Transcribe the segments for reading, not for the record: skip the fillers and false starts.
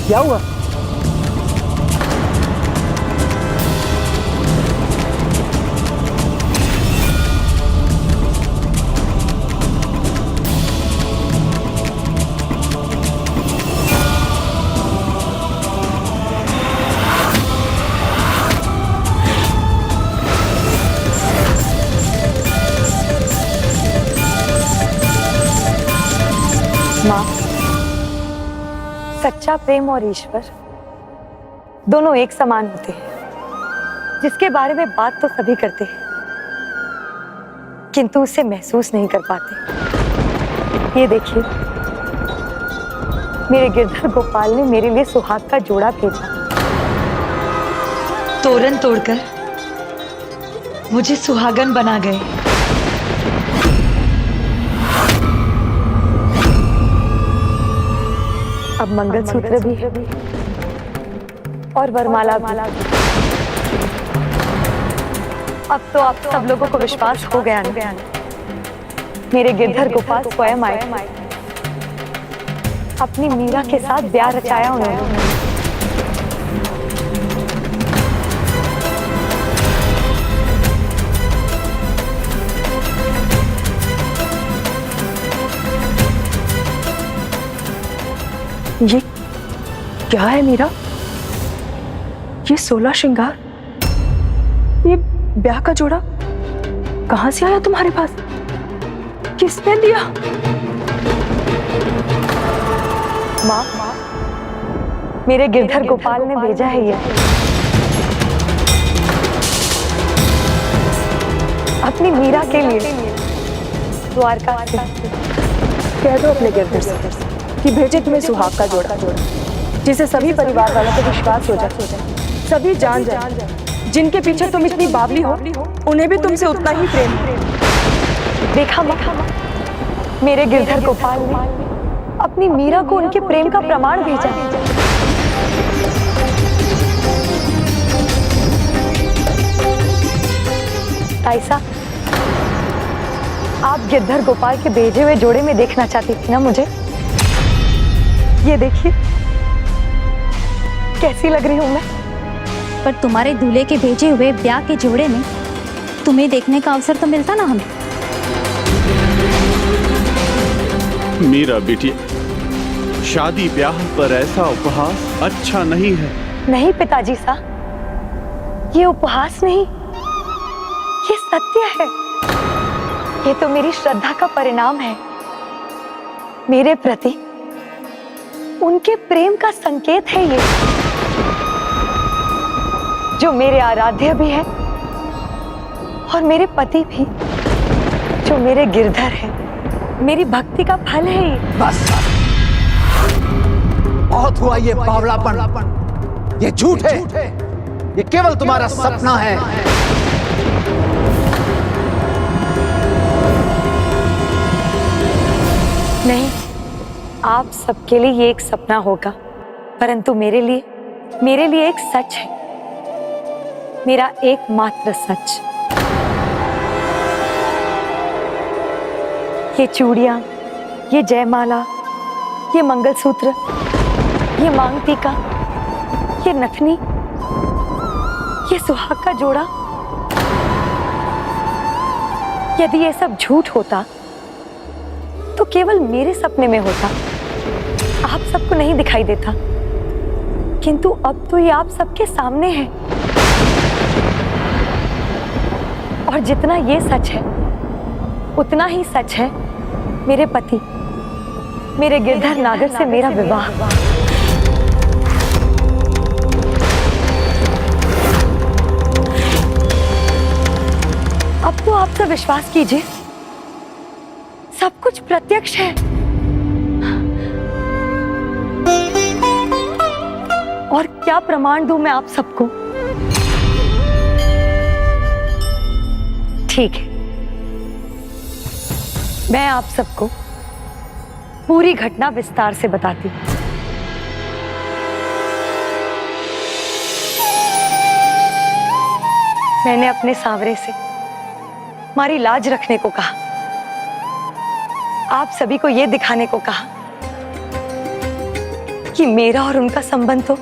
क्या हुआ? माँ, सच्चा प्रेम और ईश्वर दोनों एक समान होते हैं, जिसके बारे में बात तो सभी करते हैं, किंतु उसे महसूस नहीं कर पाते। ये देखिए, मेरे गिरधर गोपाल ने मेरे लिए सुहाग का जोड़ा भेजा। तोरण तोड़कर मुझे सुहागन बना गए। अब मंगलसूत्र भी और वरमाला भी। अब तो आप सब लोगों को विश्वास हो गया ना, मेरे गिरधर गोपाल स्वयं आए, अपनी मीरा के साथ ब्याह रचाया उन्होंने। ये क्या है मीरा? ये 16 श्रृंगार, ये ब्याह का जोड़ा कहां से आया तुम्हारे पास? किसने दिया? माँ, मेरे गिरधर गोपाल ने भेजा है ये, अपनी मीरा के लिए द्वारका से। कह दो अपने गिरधर से कि भेजे तुम्हें सुहाग का जोड़ा, जिसे सभी परिवार वालों को विश्वास हो जाए, सभी जान जाए, जिनके पीछे तुम इतनी बावली हो, उन्हें भी तुमसे उतना ही प्रेम। देखा माँ, मेरे गिरधर गोपाल ने अपनी मीरा को उनके प्रेम का प्रमाण भेजा। ताई साहब, आप गिरधर गोपाल के भेजे हुए जोड़े में देखना चाहती थी ना मुझे? ये देखिए, कैसी लग रही हूं मैं? पर तुम्हारे दूल्हे के भेजे हुए ब्याह के जोड़े में तुम्हें देखने का अवसर तो मिलता ना हमें। मीरा बेटी, शादी ब्याह पर ऐसा उपहास अच्छा नहीं है। नहीं पिताजी साहब, ये उपहास नहीं, ये सत्य है। ये तो मेरी श्रद्धा का परिणाम है, मेरे प्रति उनके प्रेम का संकेत है ये, जो मेरे आराध्य भी है और मेरे पति भी, जो मेरे गिरधर है। मेरी भक्ति का फल है ये। बस बहुत हुआ ये बावलापन, ये झूठ है, ये केवल तुम्हारा सपना है। नहीं, आप सबके लिए ये एक सपना होगा, परंतु मेरे लिए एक सच है, मेरा एकमात्र सच। ये चूड़ियां, ये जयमाला, ये मंगलसूत्र, ये मांग टीका, ये नथनी, ये सुहाग का जोड़ा, यदि ये सब झूठ होता तो केवल मेरे सपने में होता, आप सबको नहीं दिखाई देता, किंतु अब तो ये आप सबके सामने है। और जितना ये सच है, उतना ही सच है मेरे पति, मेरे गिरधर नागर से मेरा विवाह। अब तो आप सब विश्वास कीजिए, सब कुछ प्रत्यक्ष है। और क्या प्रमाण दूं मैं आप सबको? ठीक है, मैं आप सबको पूरी घटना विस्तार से बताती हूं। मैंने अपने सांवरे से हमारी लाज रखने को कहा, आप सभी को यह दिखाने को कहा कि मेरा और उनका संबंध तो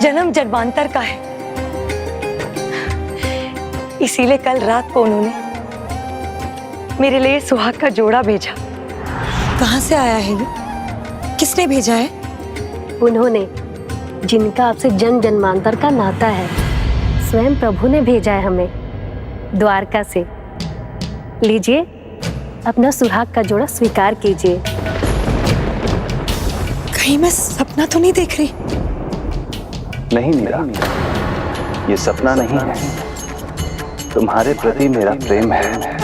जन्म जन्मांतर का है। इसीलिए कल रात को उन्होंने मेरे लिए सुहाग का जोड़ा भेजा। कहाँ से आया है ये? किसने भेजा है? उन्होंने, जिनका आपसे जन्म जन्मांतर का नाता है, स्वयं प्रभु ने भेजा है हमें द्वारका से। लीजिए, अपना सुहाग का जोड़ा स्वीकार कीजिए। कहीं मैं सपना तो नहीं देख रही? नहीं मीरा, ये सपना नहीं है, तुम्हारे प्रति मेरा प्रेम है।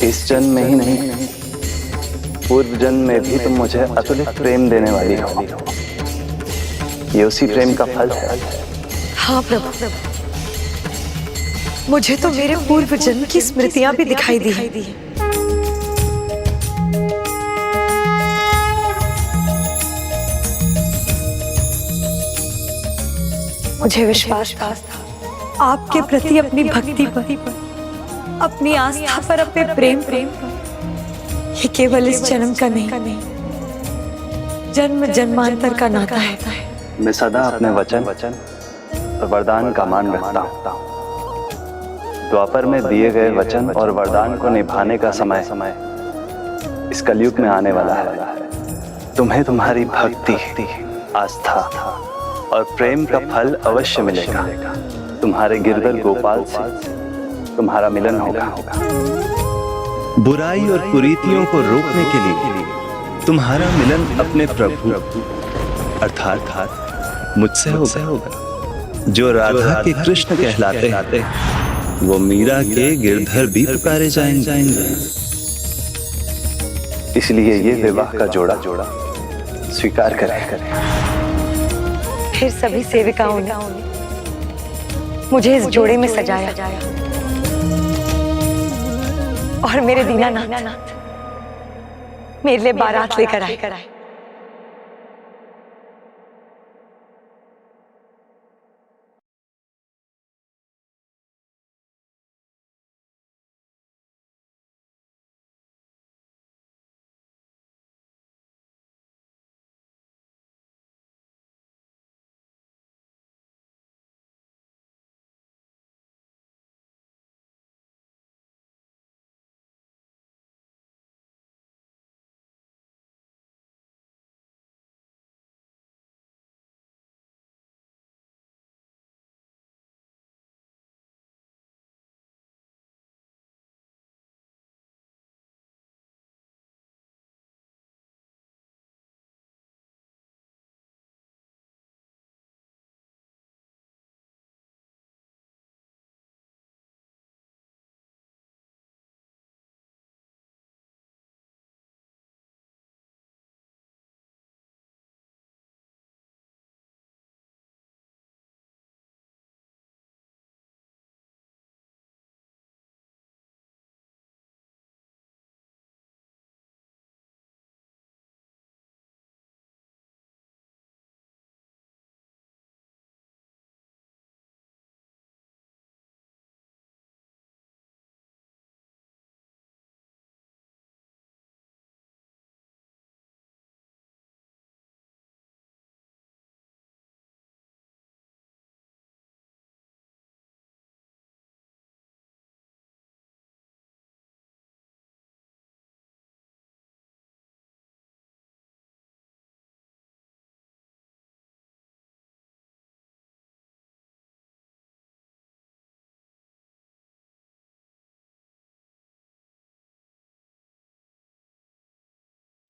इस जन्म में ही नहीं, पूर्व जन्म में भी तुम मुझे अतुलित प्रेम देने वाली हो। ये उसी प्रेम का फल है। हाँ प्रभु, मुझे तो मेरे पूर्व जन्म की स्मृतियां भी दिखाई दी है। मुझे विश्वास था आपके प्रति, अपनी भक्ति पर, अपनी आस्था पर, अपने प्रेम पर। ये केवल इस जन्म का नहीं, जन्म जन्मांतर का नाता है। मैं सदा अपने वचन और वरदान का मान रखता हूँ। द्वापर में दिए गए वचन और वरदान को निभाने का समय इस कलयुग में आने वाला है। तुम्हें तुम्हारी भक्ति, आस्था और प्रेम का फल अवश्य मिलेगा। तुम्हारे गिरधर गोपाल से तुम्हारा मिलन होगा। बुराई और कुरीतियों को रोकने के लिए तुम्हारा मिलन अपने प्रभु अर्थात मुझसे होगा। जो राधा के कृष्ण कहलाते हैं, वो मीरा के गिरधर भी पुकारे जाएंगे। इसलिए ये विवाह का जोड़ा स्वीकार करें। फिर सभी सेविकाओं ने मुझे इस जोड़े में सजाया और मेरे दीनानाथ मेरे लिए बारात लेकर आए।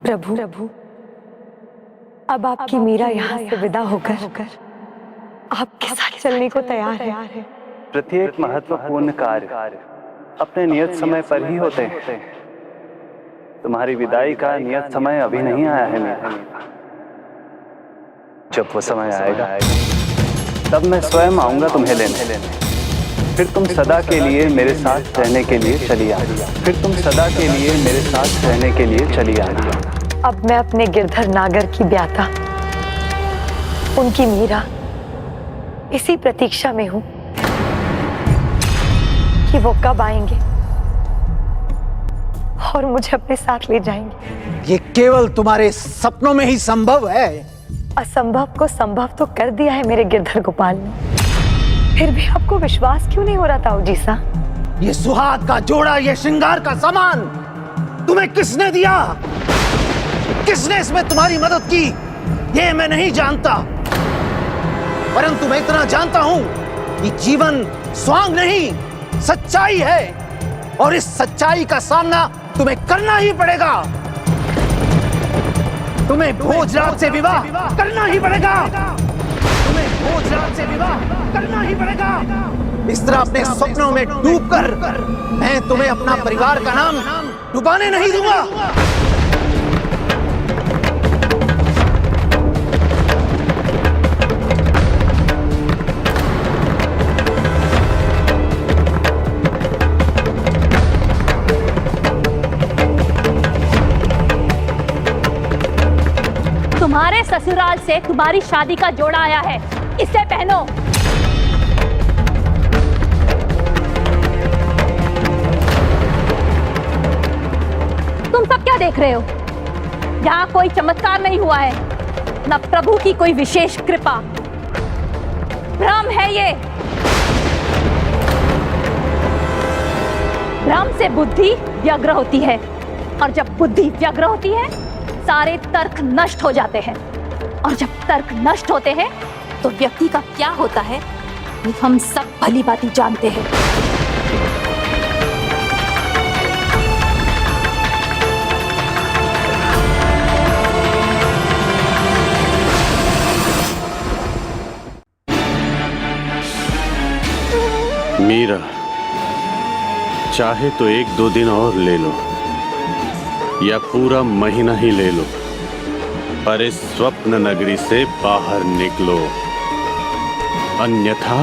प्रभु, अब आपकी मीरा यहाँ से विदा होकर आपके साथ चलने को तैयार है। प्रत्येक महत्वपूर्ण कार्य अपने नियत समय पर ही होते हैं। तुम्हारी विदाई का नियत समय अभी नहीं आया है मीरा। जब वो समय आएगा तब मैं स्वयं आऊंगा तुम्हें लेने। फिर तुम सदा के लिए मेरे साथ रहने के लिए चली आना। अब मैं अपने गिरधर नागर की ब्याता, उनकी मीरा, इसी प्रतीक्षा में हूँ कि वो कब आएंगे और मुझे अपने साथ ले जाएंगे। ये केवल तुम्हारे सपनों में ही संभव है। असंभव को संभव तो कर दिया है मेरे गिरधर गोपाल ने, फिर भी आपको विश्वास क्यों नहीं हो रहा ताऊ जी सा? ये सुहाग का जोड़ा, ये श्रृंगार का सामान तुम्हें किसने दिया? किसने इसमें तुम्हारी मदद की? ये मैं नहीं जानता, परंतु मैं इतना जानता हूं कि जीवन स्वांग नहीं, सच्चाई है, और इस सच्चाई का सामना तुम्हें करना ही पड़ेगा। तुम्हें भोजराज से विवाह करना ही पड़ेगा। तुम्हें भोजराज से विवाह करना ही पड़ेगा। इस तरह अपने सपनों में डूबकर मैं तुम्हें अपना परिवार का नाम डुबाने नहीं दूंगा। तुम्हारे ससुराल से तुम्हारी शादी का जोड़ा आया है, इसे पहनो। तुम सब क्या देख रहे हो? यहाँ कोई चमत्कार नहीं हुआ है, न प्रभु की कोई विशेष कृपा। भ्रम है ये। भ्रम से बुद्धि व्यग्र होती है, और जब बुद्धि व्यग्र होती है सारे तर्क नष्ट हो जाते हैं, और जब तर्क नष्ट होते हैं तो व्यक्ति का क्या होता है ये हम सब भली भांति जानते हैं। मीरा, चाहे तो 1-2 दिन और ले लो या पूरा महीना ही ले लो, पर इस स्वप्न नगरी से बाहर निकलो, अन्यथा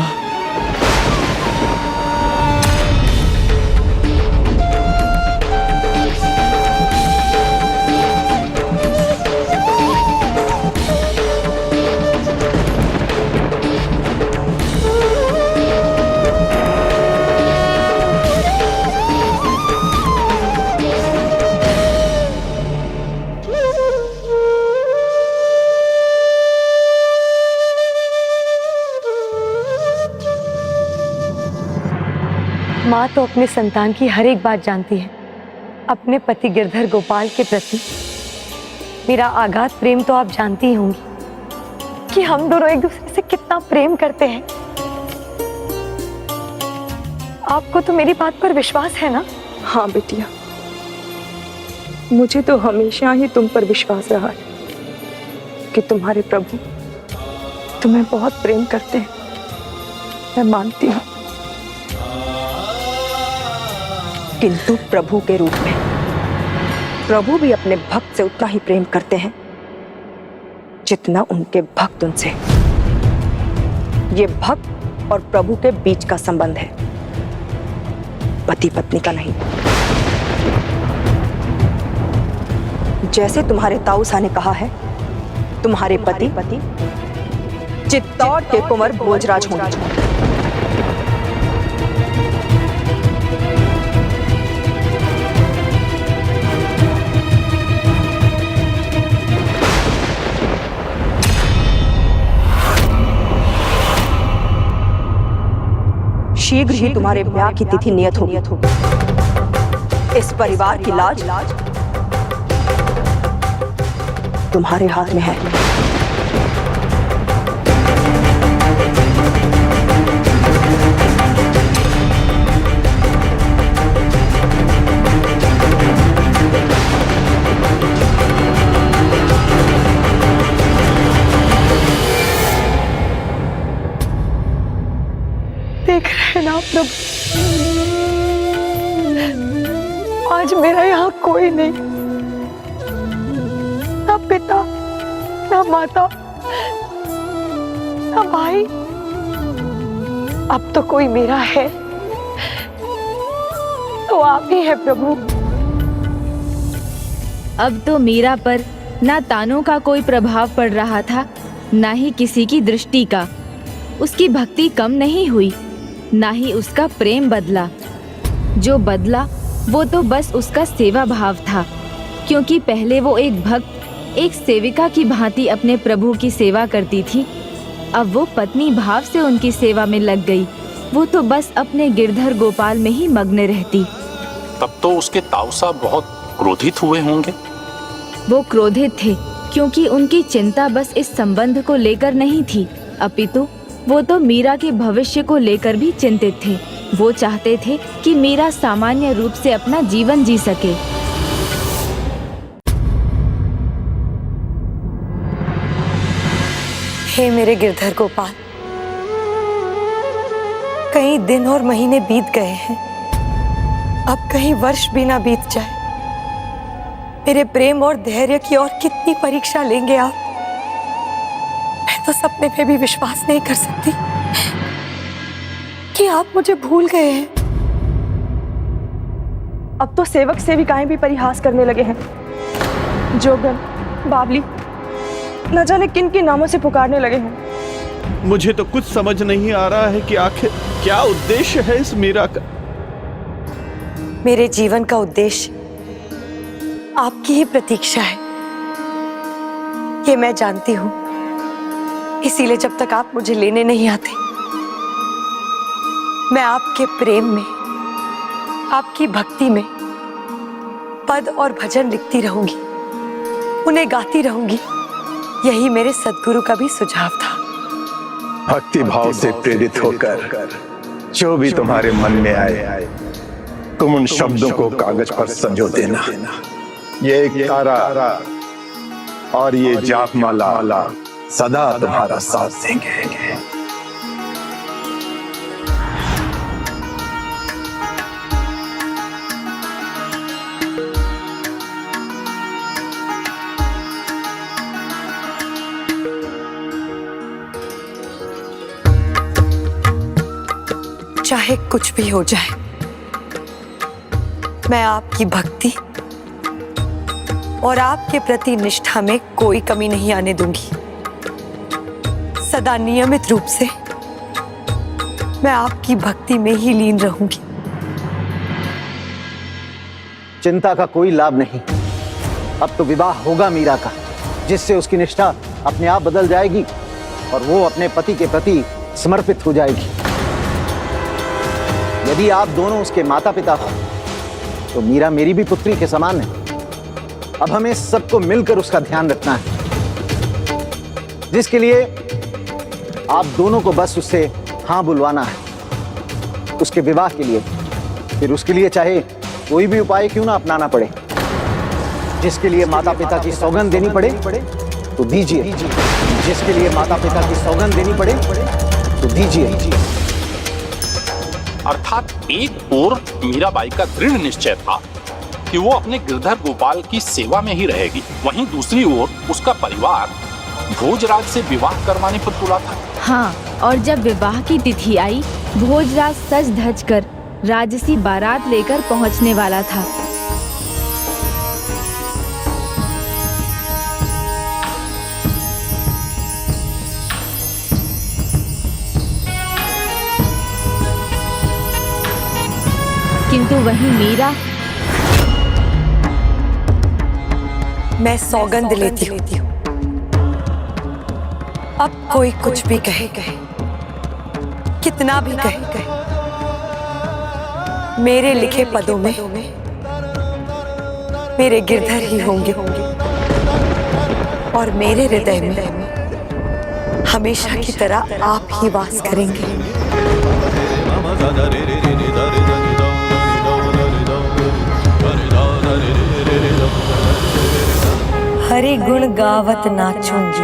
माँ तो अपने संतान की हर एक बात जानती है। अपने पति गिरधर गोपाल के प्रति मेरा आगाध प्रेम तो आप जानती ही होंगी कि हम दोनों एक दूसरे से कितना प्रेम करते हैं। आपको तो मेरी बात पर विश्वास है ना? हाँ बेटिया, मुझे तो हमेशा ही तुम पर विश्वास रहा है कि तुम्हारे प्रभु तुम्हें बहुत प्रेम करते हैं। मैं मानती हूँ, किंतु प्रभु के रूप में प्रभु भी अपने भक्त से उतना ही प्रेम करते हैं जितना उनके भक्त उनसे। ये भक्त और प्रभु के बीच का संबंध है, पति पत्नी का नहीं। जैसे तुम्हारे ताऊसा ने कहा है, तुम्हारे पति चित्तौड़ के कुंवर भोजराज होंगे। शीघ्र ही तुम्हारे ब्याह की तिथि नियत होगी। इस परिवार की लाज तुम्हारे हाथ में है। देख रहे हैं ना प्रभु, आज मेरा यहाँ कोई नहीं, ना पिता, ना माता, ना भाई। अब तो कोई मेरा है तो आप ही है प्रभु। अब तो मीरा पर ना तानों का कोई प्रभाव पड़ रहा था, ना ही किसी की दृष्टि का। उसकी भक्ति कम नहीं हुई, ना ही उसका प्रेम बदला। जो बदला वो तो बस उसका सेवा भाव था, क्योंकि पहले वो एक भक्त, एक सेविका की भांति अपने प्रभु की सेवा करती थी। अब वो पत्नी भाव से उनकी सेवा में लग गई। वो तो बस अपने गिरधर गोपाल में ही मग्न रहती। तब तो उसके ताऊ साहब बहुत क्रोधित हुए होंगे। वो क्रोधित थे क्योंकि उनकी चिंता बस इस संबंध को लेकर नहीं थी, अपितु वो तो मीरा के भविष्य को लेकर भी चिंतित थे। वो चाहते थे कि मीरा सामान्य रूप से अपना जीवन जी सके। हे मेरे गिरधर गोपाल, कई दिन और महीने बीत गए हैं, अब कहीं वर्ष भी ना बीत जाए। मेरे प्रेम और धैर्य की और कितनी परीक्षा लेंगे आप? मैं तो सपने पे भी विश्वास नहीं कर सकती कि आप मुझे भूल गए हैं। अब तो सेवक सेविकाएं भी परिहास करने लगे हैं। जोगन, बावली, न जाने किन किन नामों से पुकारने लगे हैं। मुझे तो कुछ समझ नहीं आ रहा है कि आखिर क्या उद्देश्य है इस मीरा का। मेरे जीवन का उद्देश्य आपकी ही प्रतीक्षा है, ये मैं जानती हूं। इसीलिए जब तक आप मुझे लेने नहीं आते, मैं आपके प्रेम में, आपकी भक्ति में पद और भजन लिखती रहूंगी, उन्हें गाती रहूंगी। यही मेरे सद्गुरु का भी सुझाव था। भक्ति भाव से प्रेरित होकर जो भी तुम्हारे मन में आए, तुम उन शब्दों को कागज पर संजो देना। ये एक तारा और ये जाप माला सदा तुम्हारा साथ देंगे। चाहे कुछ भी हो जाए, मैं आपकी भक्ति और आपके प्रति निष्ठा में कोई कमी नहीं आने दूंगी। सदा नियमित रूप से मैं आपकी भक्ति में ही लीन रहूंगी। चिंता का कोई लाभ नहीं। अब तो विवाह होगा मीरा का, जिससे उसकी निष्ठा अपने आप बदल जाएगी और वो अपने पति के प्रति समर्पित हो जाएगी। यदि आप दोनों उसके माता पिता हो तो मीरा मेरी भी पुत्री के समान है। अब हमें सबको मिलकर उसका ध्यान रखना है, जिसके लिए आप दोनों को बस उससे हाँ बुलवाना है उसके विवाह के लिए। फिर उसके लिए चाहे कोई भी उपाय क्यों ना अपनाना पड़े, जिसके लिए माता पिता की सौगंध देनी पड़े तो दीजिए, जिसके लिए माता पिता की सौगंध देनी पड़े तो दीजिए। अर्थात एक ओर मीराबाई का दृढ़ निश्चय था कि वो अपने गिरधर गोपाल की सेवा में ही रहेगी, वहीं दूसरी ओर उसका परिवार भोजराज से विवाह करवाने पर तुला था। हाँ, और जब विवाह की तिथि आई, भोजराज सज धज कर राजसी बारात लेकर पहुंचने वाला था। किंतु वहीं मीरा, मैं सौगंध लेती हूँ, अब कोई कुछ भी कहे, कितना भी कहे, मेरे लिखे पदों में मेरे गिरधर ही होंगे और मेरे हृदय में हमेशा की तरह आप ही वास करेंगे। हरि गुण गावत नाचूंगी,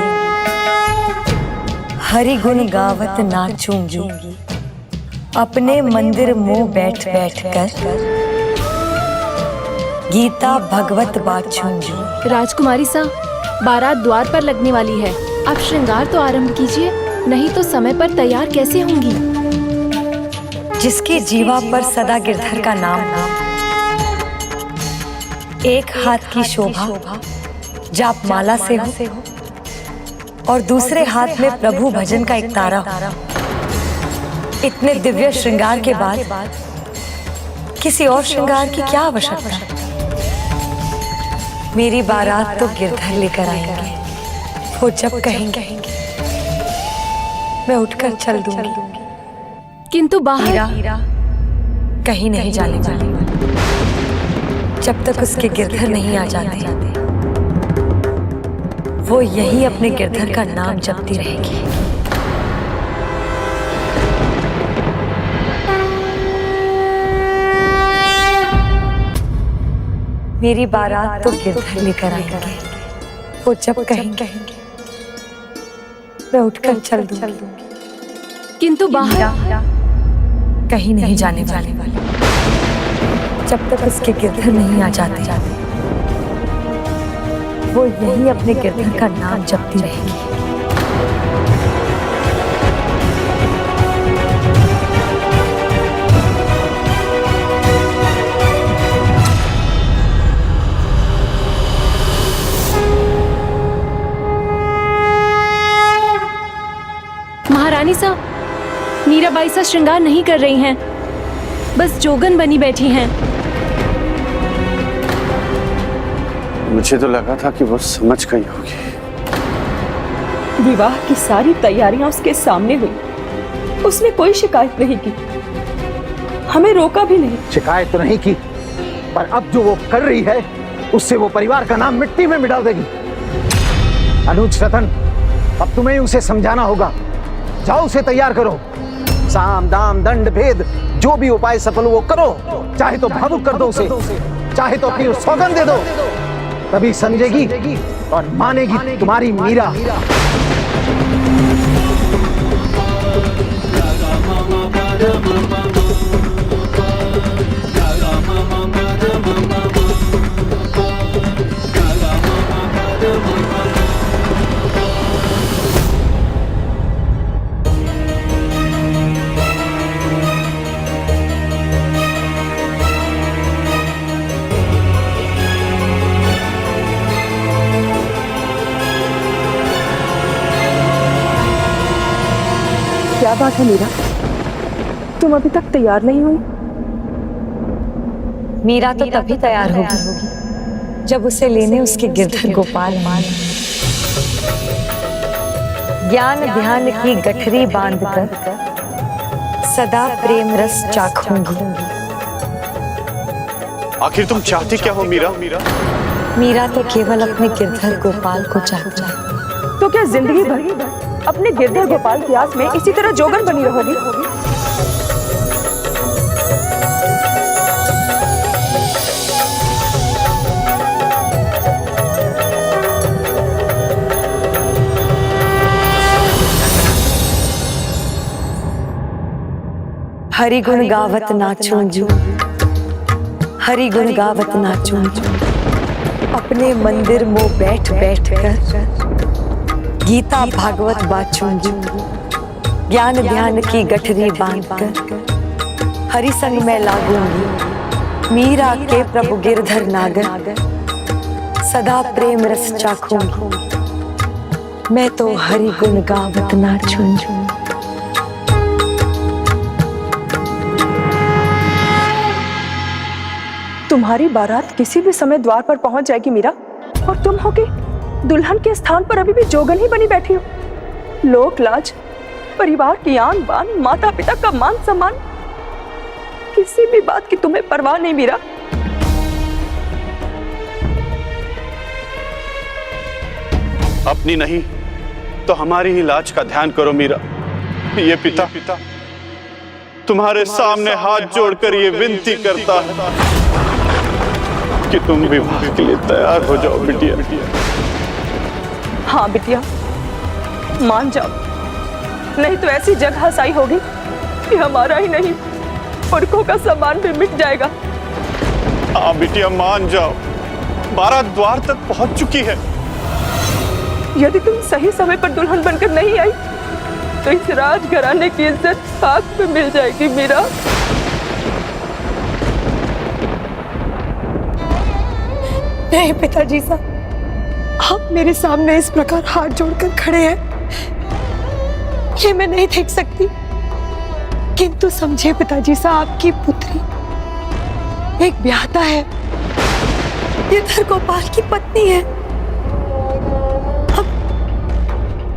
हरि गुण गावत नाचूंगी, अपने मंदिर मुंह बैठ बैठ कर गीता भगवत बाचूंगी। राजकुमारी सा, बारात द्वार पर लगने वाली है, आप श्रृंगार तो आरंभ कीजिए, नहीं तो समय पर तैयार कैसे होंगी। जिसके जीवा पर सदा गिरधर का नाम, एक हाथ की शोभा जाप माला से हो और दूसरे हाथ में प्रभु भजन का एक तारा हो। इतने दिव्य श्रृंगार के बाद किसी और श्रृंगार की क्या आवश्यकता? मेरी बारात तो गिरधर लेकर आएंगे। वो जब कहेंगे मैं उठकर चल दूंगी। किंतु बाहर मीरा कहीं नहीं जाने वाली जब तक उसके गिरधर नहीं आ जाते। वो यही अपने गिरधर का नाम जपती रहेगी। मेरी बारात तो गिरधर लेकर आएंगे। वो जब कहेंगे मैं उठकर चल दूंगी। किंतु बाहर कहीं नहीं जाने वाली जब तक उसके गिरधर नहीं आ जाते। वो यही अपने गिरधर का नाम जपती रहेगी। महारानी सा, मीराबाई सा श्रृंगार नहीं कर रही हैं, बस जोगन बनी बैठी हैं। मुझे तो लगा था कि वो समझ गई होगी। विवाह की सारी तैयारियां उसके सामने हुई, उसने कोई शिकायत नहीं की, हमें रोका भी नहीं। शिकायत तो नहीं की, पर अब जो वो कर रही है उससे वो परिवार का नाम मिट्टी में मिटा देगी। अनुज रतन, अब तुम्हें उसे समझाना होगा। जाओ उसे तैयार करो। साम दाम दंड भेद जो भी उपाय सफल वो करो। चाहे तो भावुक कर दो उसे, चाहे तो अपनी सौगंध दे दो, तभी समझेगी और मानेगी तुम्हारी मीरा। क्या बात है मीरा, तुम अभी तक तैयार नहीं हुई? मीरा तो तभी तैयार होगी जब उसे लेने उसके गिरधर गोपाल मान ज्ञान ध्यान की गठरी बांधकर सदा प्रेम रस चाखूंगी। आखिर तुम चाहती क्या हो मीरा? मीरा तो केवल अपने गिरधर गोपाल को चाहती है। तो क्या जिंदगी भर अपने गिरधर गोपाल की आस में इसी तरह जोगन बनी रहोगी? हरि गुण गावत नाचूंजू, हरि गुण गावत नाचूंजू, अपने मंदिर में बैठ बैठ कर गीता भागवत बाचूंजू, ज्ञान ध्यान की गठरी बांधकर हरि संग में लागूंगी। मीरा के प्रभु गिरधर नागर सदा प्रेम रस चाखूंगी। मैं तो हरि गुण गावत नाचूंजू। तुम्हारी बारात किसी भी समय द्वार पर पहुंच जाएगी मीरा, और तुम होगी दुल्हन के स्थान पर अभी भी जोगन ही बनी बैठी हो। लोक लाज, परिवार की आन बान, माता पिता का मान सम्मान, किसी भी बात की तुम्हें परवाह नहीं मीरा। अपनी नहीं तो हमारी ही लाज का ध्यान करो मीरा। ये पिता तुम्हारे सामने हाथ जोड़कर ये विनती करता है कि तुम विवाह के लिए तैयार हो जाओ बिटिया। हाँ बिटिया, मान जाओ, नहीं तो ऐसी जग हंसाई होगी कि हमारा ही नहीं पुरखों का सम्मान भी मिट जाएगा। हाँ बिटिया, मान जाओ, बारात द्वार तक पहुंच चुकी है। यदि तुम सही समय पर दुल्हन बनकर नहीं आई तो इस राजघराने की इज्जत खाक पे मिल जाएगी मीरा। नहीं पिताजी साहब, आप मेरे सामने इस प्रकार हाथ जोड़कर खड़े हैं, ये मैं नहीं देख सकती। किंतु समझे पिताजी साहब, आपकी पुत्री एक ब्याहता है, गिरधर गोपाल की पत्नी है।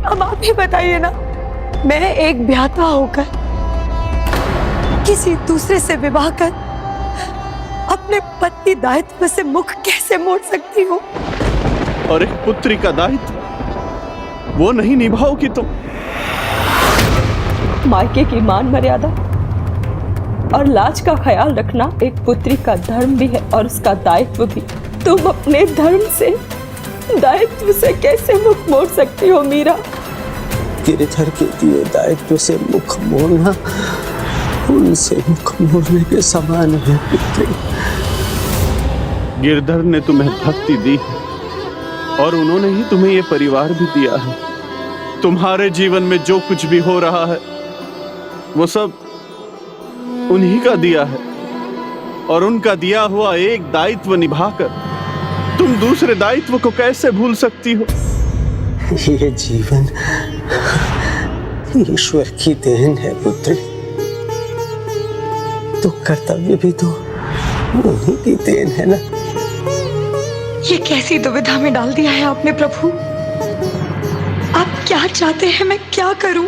अब आप ही बताइए ना, मैं एक ब्याहता होकर किसी दूसरे से विवाह कर अपने पति दायित्व से मुख कैसे मोड़ सकती हूँ? और एक पुत्री का दायित्व वो नहीं निभाओगी तुम? मायके की मान मर्यादा और लाज का ख्याल रखना एक पुत्री का धर्म भी है और उसका दायित्व भी। तुम अपने धर्म से, दायित्व से कैसे मुख मोड़ सकती हो मीरा? गिरधर के दिए दायित्व से मुख मोड़ना उनसे मुख मोड़ने के समान है पुत्री। गिरधर ने तुम्हें भक्ति दी है और उन्होंने ही तुम्हें ये परिवार भी दिया है। तुम्हारे जीवन में जो कुछ भी हो रहा है वो सब उन्हीं का दिया है, और उनका दिया हुआ एक दायित्व निभाकर तुम दूसरे दायित्व को कैसे भूल सकती हो? ये जीवन ईश्वर की देन है पुत्री, तो कर्तव्य भी तो उन्हीं की देन है ना। ये कैसी दुविधा में डाल दिया है आपने प्रभु? आप क्या चाहते हैं मैं क्या करूं?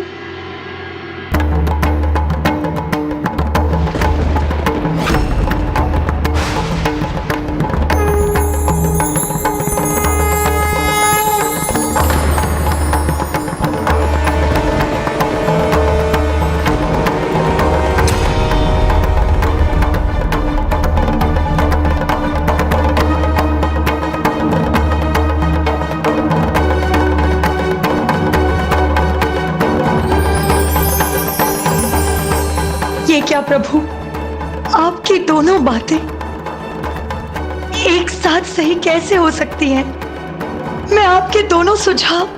क्या प्रभु, आपकी दोनों बातें एक साथ सही कैसे हो सकती हैं? मैं आपके दोनों सुझाव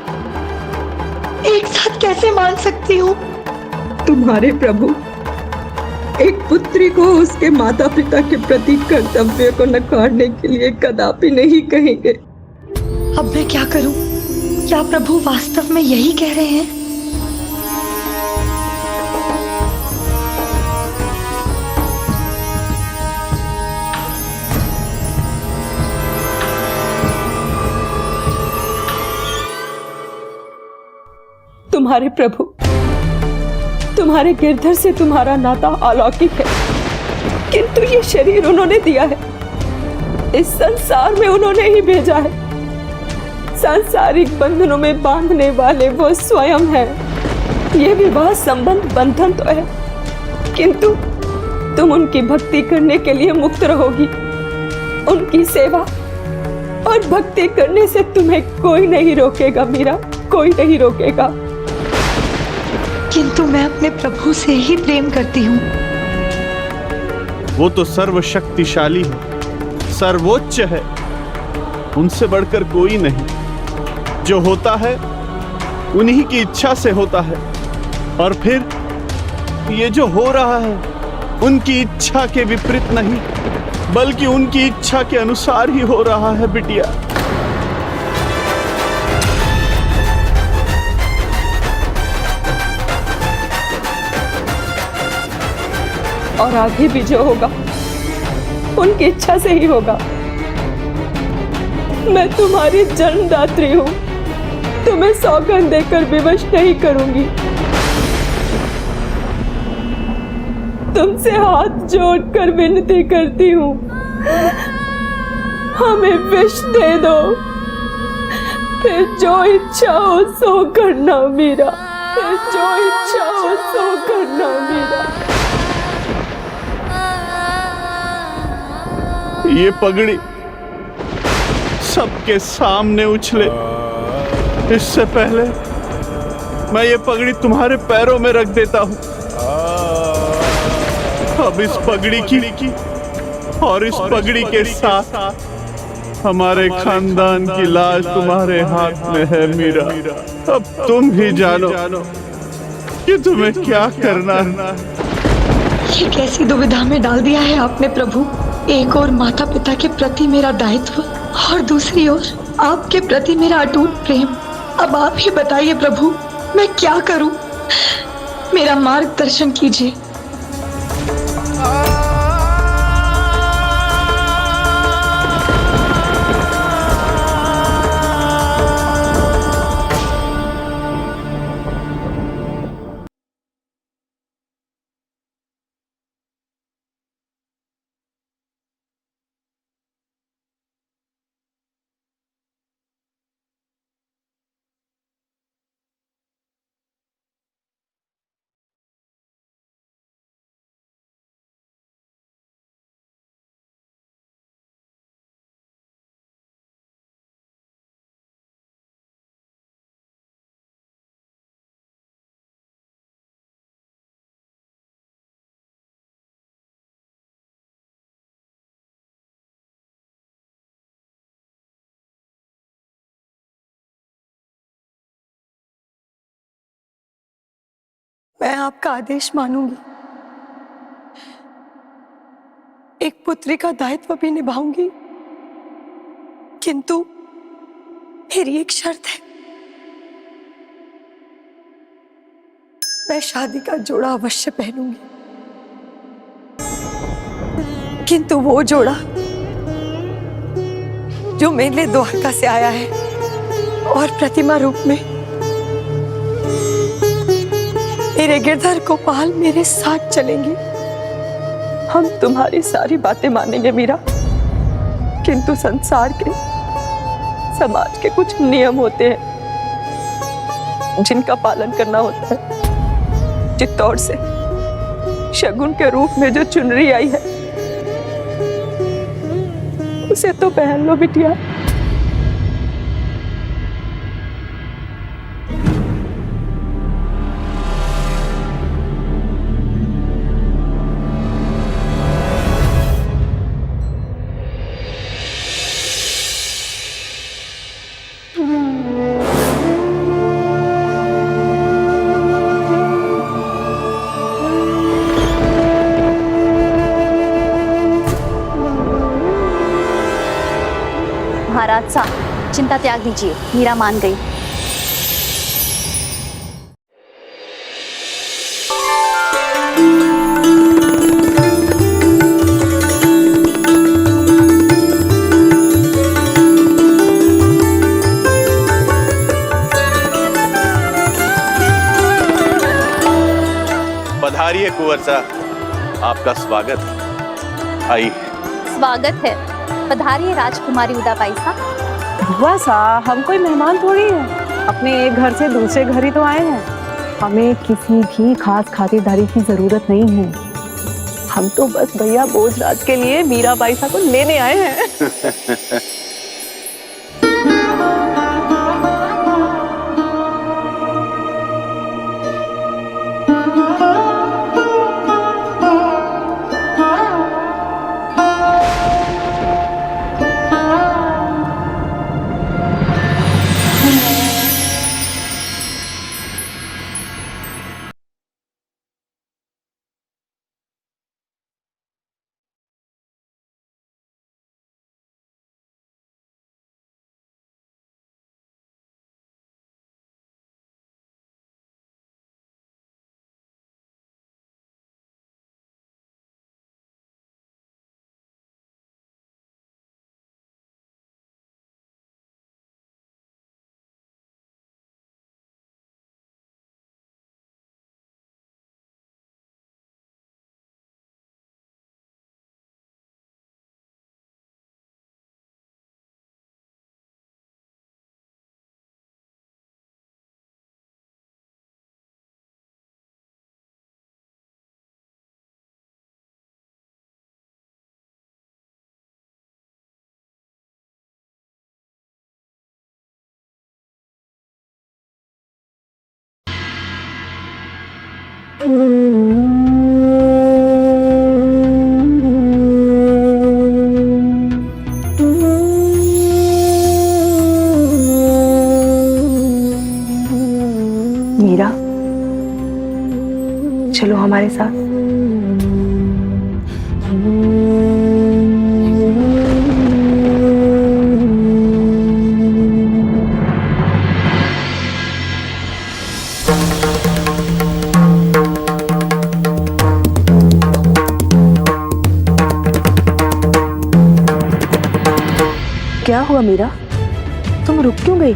एक साथ कैसे मान सकती हूँ? तुम्हारे प्रभु एक पुत्री को उसके माता पिता के प्रति कर्तव्य को नकारने के लिए कदापि नहीं कहेंगे। अब मैं क्या करूं? क्या प्रभु वास्तव में यही कह रहे हैं? तुम्हारे प्रभु, तुम्हारे गिरधर से तुम्हारा नाता अलौकिक है, किंतु ये शरीर उन्होंने दिया है, इस संसार में उन्होंने ही भेजा है। सांसारिक बंधनों में बांधने वाले वो स्वयं है। ये विवाह संबंध बंधन तो है, किंतु तुम उनकी भक्ति करने के लिए मुक्त रहोगी। उनकी सेवा और भक्ति करने से तुम्हें कोई नहीं रोकेगा मीरा, कोई नहीं रोकेगा। किंतु मैं अपने प्रभु से ही प्रेम करती हूँ। वो तो सर्वशक्तिशाली है, सर्वोच्च है, उनसे बढ़कर कोई नहीं। जो होता है उन्हीं की इच्छा से होता है, और फिर ये जो हो रहा है उनकी इच्छा के विपरीत नहीं, बल्कि उनकी इच्छा के अनुसार ही हो रहा है बिटिया। और आगे भी जो होगा उनकी इच्छा से ही होगा। मैं तुम्हारी जन्मदात्री हूँ, तुम्हें सौगंध देकर विवश नहीं करूंगी। तुमसे हाथ जोड़कर विनती करती हूँ, हमें विष दे दो, फिर जो इच्छा हो सो करना मीरा, फिर जो इच्छा हो सो करना मीरा। ये पगड़ी सबके सामने उछले, इससे पहले मैं ये पगड़ी तुम्हारे पैरों में रख देता हूँ। अब इस पगड़ी की और इस पगड़ी के साथ हमारे खानदान की लाज तुम्हारे हाथ में है मीरा। अब तुम ही जानो कि तुम्हें क्या करना है। ये कैसी दुविधा में डाल दिया है आपने प्रभु। एक और माता पिता के प्रति मेरा दायित्व और दूसरी ओर आपके प्रति मेरा अटूट प्रेम। अब आप ही बताइए प्रभु, मैं क्या करूं? मेरा मार्गदर्शन कीजिए। मैं आपका आदेश मानूंगी, एक पुत्री का दायित्व भी निभाऊंगी, किंतु मेरी एक शर्त है। मैं शादी का जोड़ा अवश्य पहनूंगी, किंतु वो जोड़ा जो मेरे लिए द्वारका से आया है और प्रतिमा रूप में मेरे गिरधर गोपाल मेरे साथ चलेंगे। हम तुम्हारी सारी बातें मानेंगे मीरा, किंतु संसार के, समाज के कुछ नियम होते हैं जिनका पालन करना होता है। चित्तौड़ से शगुन के रूप में जो चुनरी आई है उसे तो पहन लो बिटिया। महाराज साहब, चिंता त्याग दीजिए, मीरा मान गई। पधारिए कुंवर साहब, आपका स्वागत है। आइए। स्वागत है। पधारिए राजकुमारी उदाबाई साहब। बुआ साहब, हम कोई मेहमान थोड़ी है, अपने एक घर से दूसरे घर ही तो आए हैं। हमें किसी भी खास खातिरदारी की जरूरत नहीं है। हम तो बस भैया भोजराज के लिए मीराबाई साहब को लेने आए हैं। मीरा, चलो हमारे साथ। क्या हुआ मीरा, तुम रुक क्यों गई?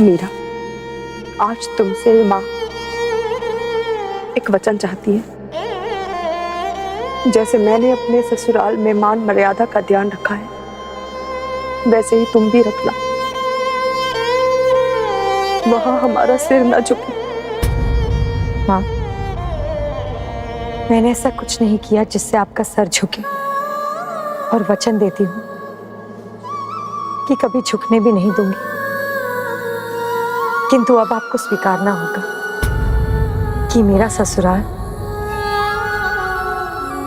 मीरा, आज तुमसे माँ एक वचन चाहती है। जैसे मैंने अपने ससुराल में मान मर्यादा का ध्यान रखा है, वैसे ही तुम भी रखना। वहां हमारा सिर न झुके। माँ, मैंने ऐसा कुछ नहीं किया जिससे आपका सर झुके, और वचन देती हूँ कि कभी झुकने भी नहीं दूंगी। किंतु अब आपको स्वीकारना होगा कि मेरा ससुराल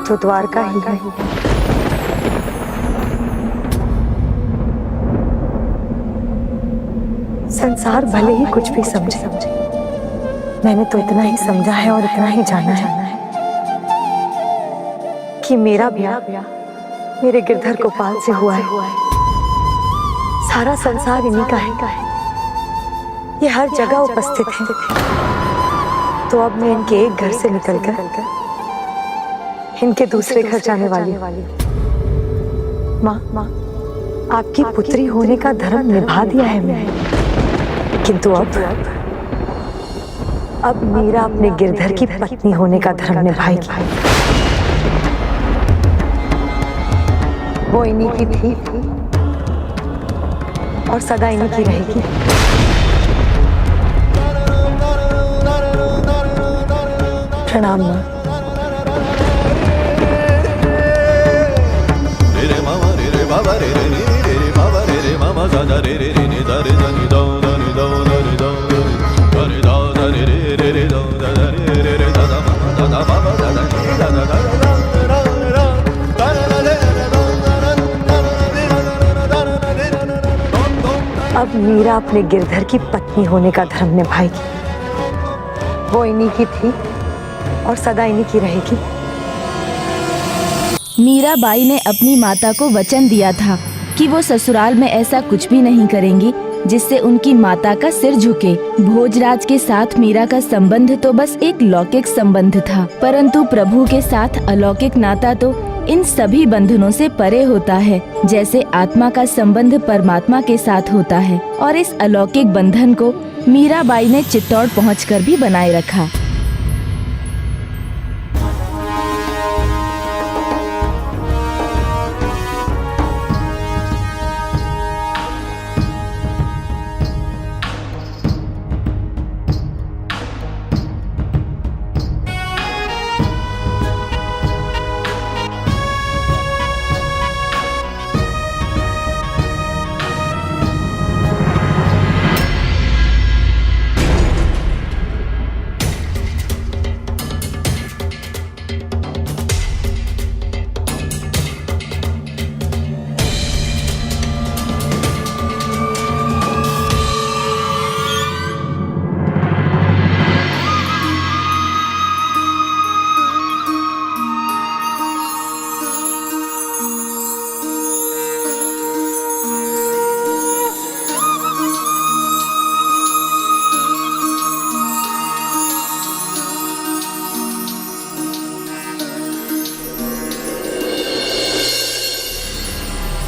तो द्वारका ही है। संसार भले ही कुछ भी समझे, मैंने तो इतना ही समझा है और इतना ही जाना है कि मेरा ब्याह मेरे गिरधर गोपाल से हुआ है। सारा संसार इन्हीं का है। ये हर जगह उपस्थित है। तो अब मैं इनके एक घर से निकलकर इनके दूसरे घर जाने वाली हूँ। माँ, आपकी पुत्री होने का धर्म निभा दिया है मैंने, किंतु अब मीरा अपने गिरधर की पत्नी होने का धर्म निभाएगी। वो इन्हीं की थी और सदा इन्हीं की रहेगी। प्रणाम माँ। अब मीरा अपने गिरधर की पत्नी होने का धर्म निभाएगी। वो इन्हीं की थी और सदा इन्हीं की रहेगी। मीराबाई ने अपनी माता को वचन दिया था कि वो ससुराल में ऐसा कुछ भी नहीं करेंगी जिससे उनकी माता का सिर झुके। भोजराज के साथ मीरा का संबंध तो बस एक लौकिक संबंध था, परंतु प्रभु के साथ अलौकिक नाता तो इन सभी बंधनों से परे होता है। जैसे आत्मा का संबंध परमात्मा के साथ होता है, और इस अलौकिक बंधन को मीराबाई ने चित्तौड़ पहुंचकर भी बनाए रखा।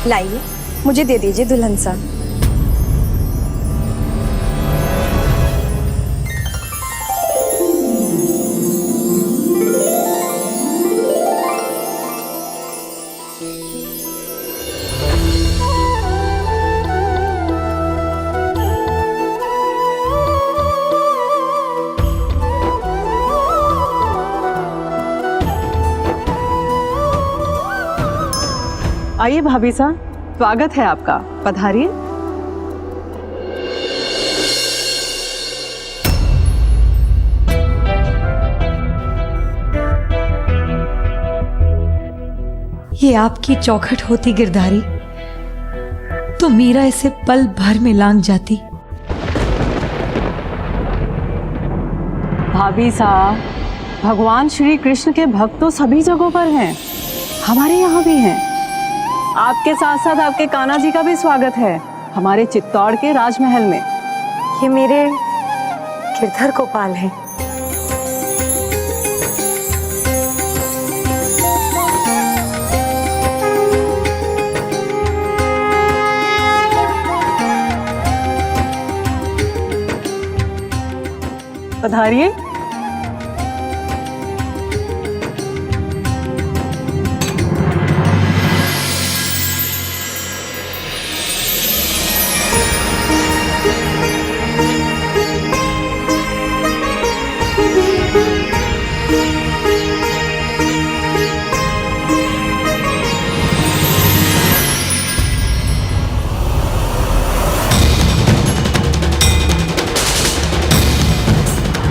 लाइए, मुझे दे दीजिए दुल्हन सा। आइए भाभी साहब, स्वागत है आपका, पधारिए। ये आपकी चौखट होती गिरधारी तो मीरा इसे पल भर में लांघ जाती। भाभी साहब, भगवान श्री कृष्ण के भक्त तो सभी जगहों पर हैं, हमारे यहाँ भी हैं। आपके साथ साथ आपके कान्हा जी का भी स्वागत है हमारे चित्तौड़ के राजमहल में। ये मेरे गिरधर गोपाल हैं। पधारिए।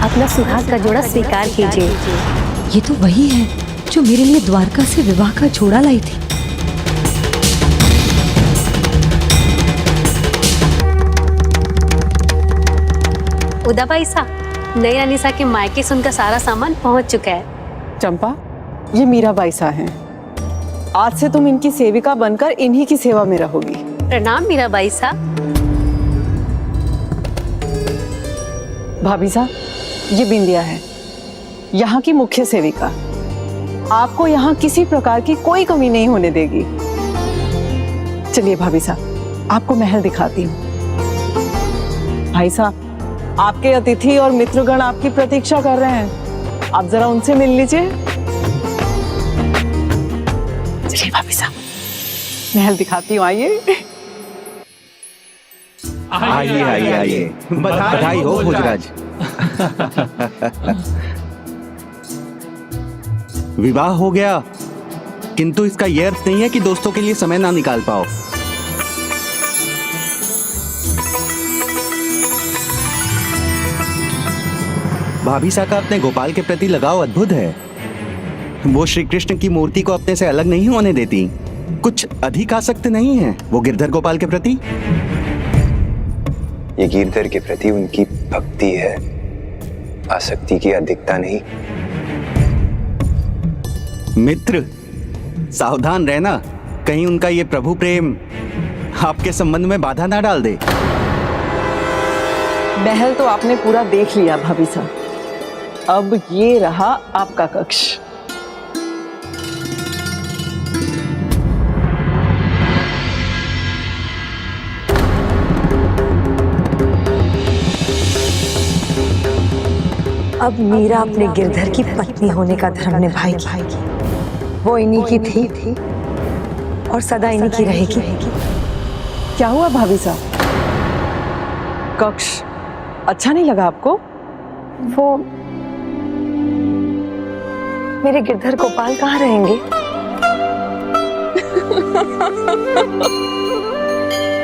अपना सुहाग का जोड़ा स्वीकार कीजिए। ये तो वही है जो मेरे लिए द्वारका से विवाह का जोड़ा लाई थी। उदा पैसा नई रानीसा के मायके से उनका सारा सामान पहुंच चुका है। चंपा, ये मीराबाई सा हैं। आज से तुम इनकी सेविका बनकर इन्हीं की सेवा में रहोगी। प्रणाम मीराबाई सा। भाभी सा, ये बिंदिया है, यहाँ की मुख्य सेविका। आपको यहाँ किसी प्रकार की कोई कमी नहीं होने देगी। चलिए भाभी साहब, आपको महल दिखाती हूँ। भाई साहब, आपके अतिथि और मित्रगण आपकी प्रतीक्षा कर रहे हैं, आप जरा उनसे मिल लीजिए। चलिए भाभी साहब, महल दिखाती हूँ, आइए। आइए आइए आइए, बधाई हो भोजराज। विवाह हो गया, किंतु इसका यह अर्थ नहीं है कि दोस्तों के लिए समय ना निकाल पाओ। भाभी सा का अपने गोपाल के प्रति लगाव अद्भुत है। वो श्री कृष्ण की मूर्ति को अपने से अलग नहीं होने देती, कुछ अधिक आसक्त नहीं है वो गिरधर गोपाल के प्रति। ये गिरधर के प्रति उनकी भक्ति है, आसक्ति की अधिकता नहीं। मित्र, सावधान रहना, कहीं उनका ये प्रभु प्रेम आपके संबंध में बाधा ना डाल दे। महल तो आपने पूरा देख लिया भाभी साहब, अब ये रहा आपका कक्ष। अब मीरा अपने गिरधर की पत्नी होने का धर्म निभाएगी। वो इन्हीं की थी और सदा इन्हीं की रहेगी। क्या हुआ भाभी साहब, कक्ष अच्छा नहीं लगा आपको? वो मेरे गिरधर गोपाल कहाँ रहेंगे?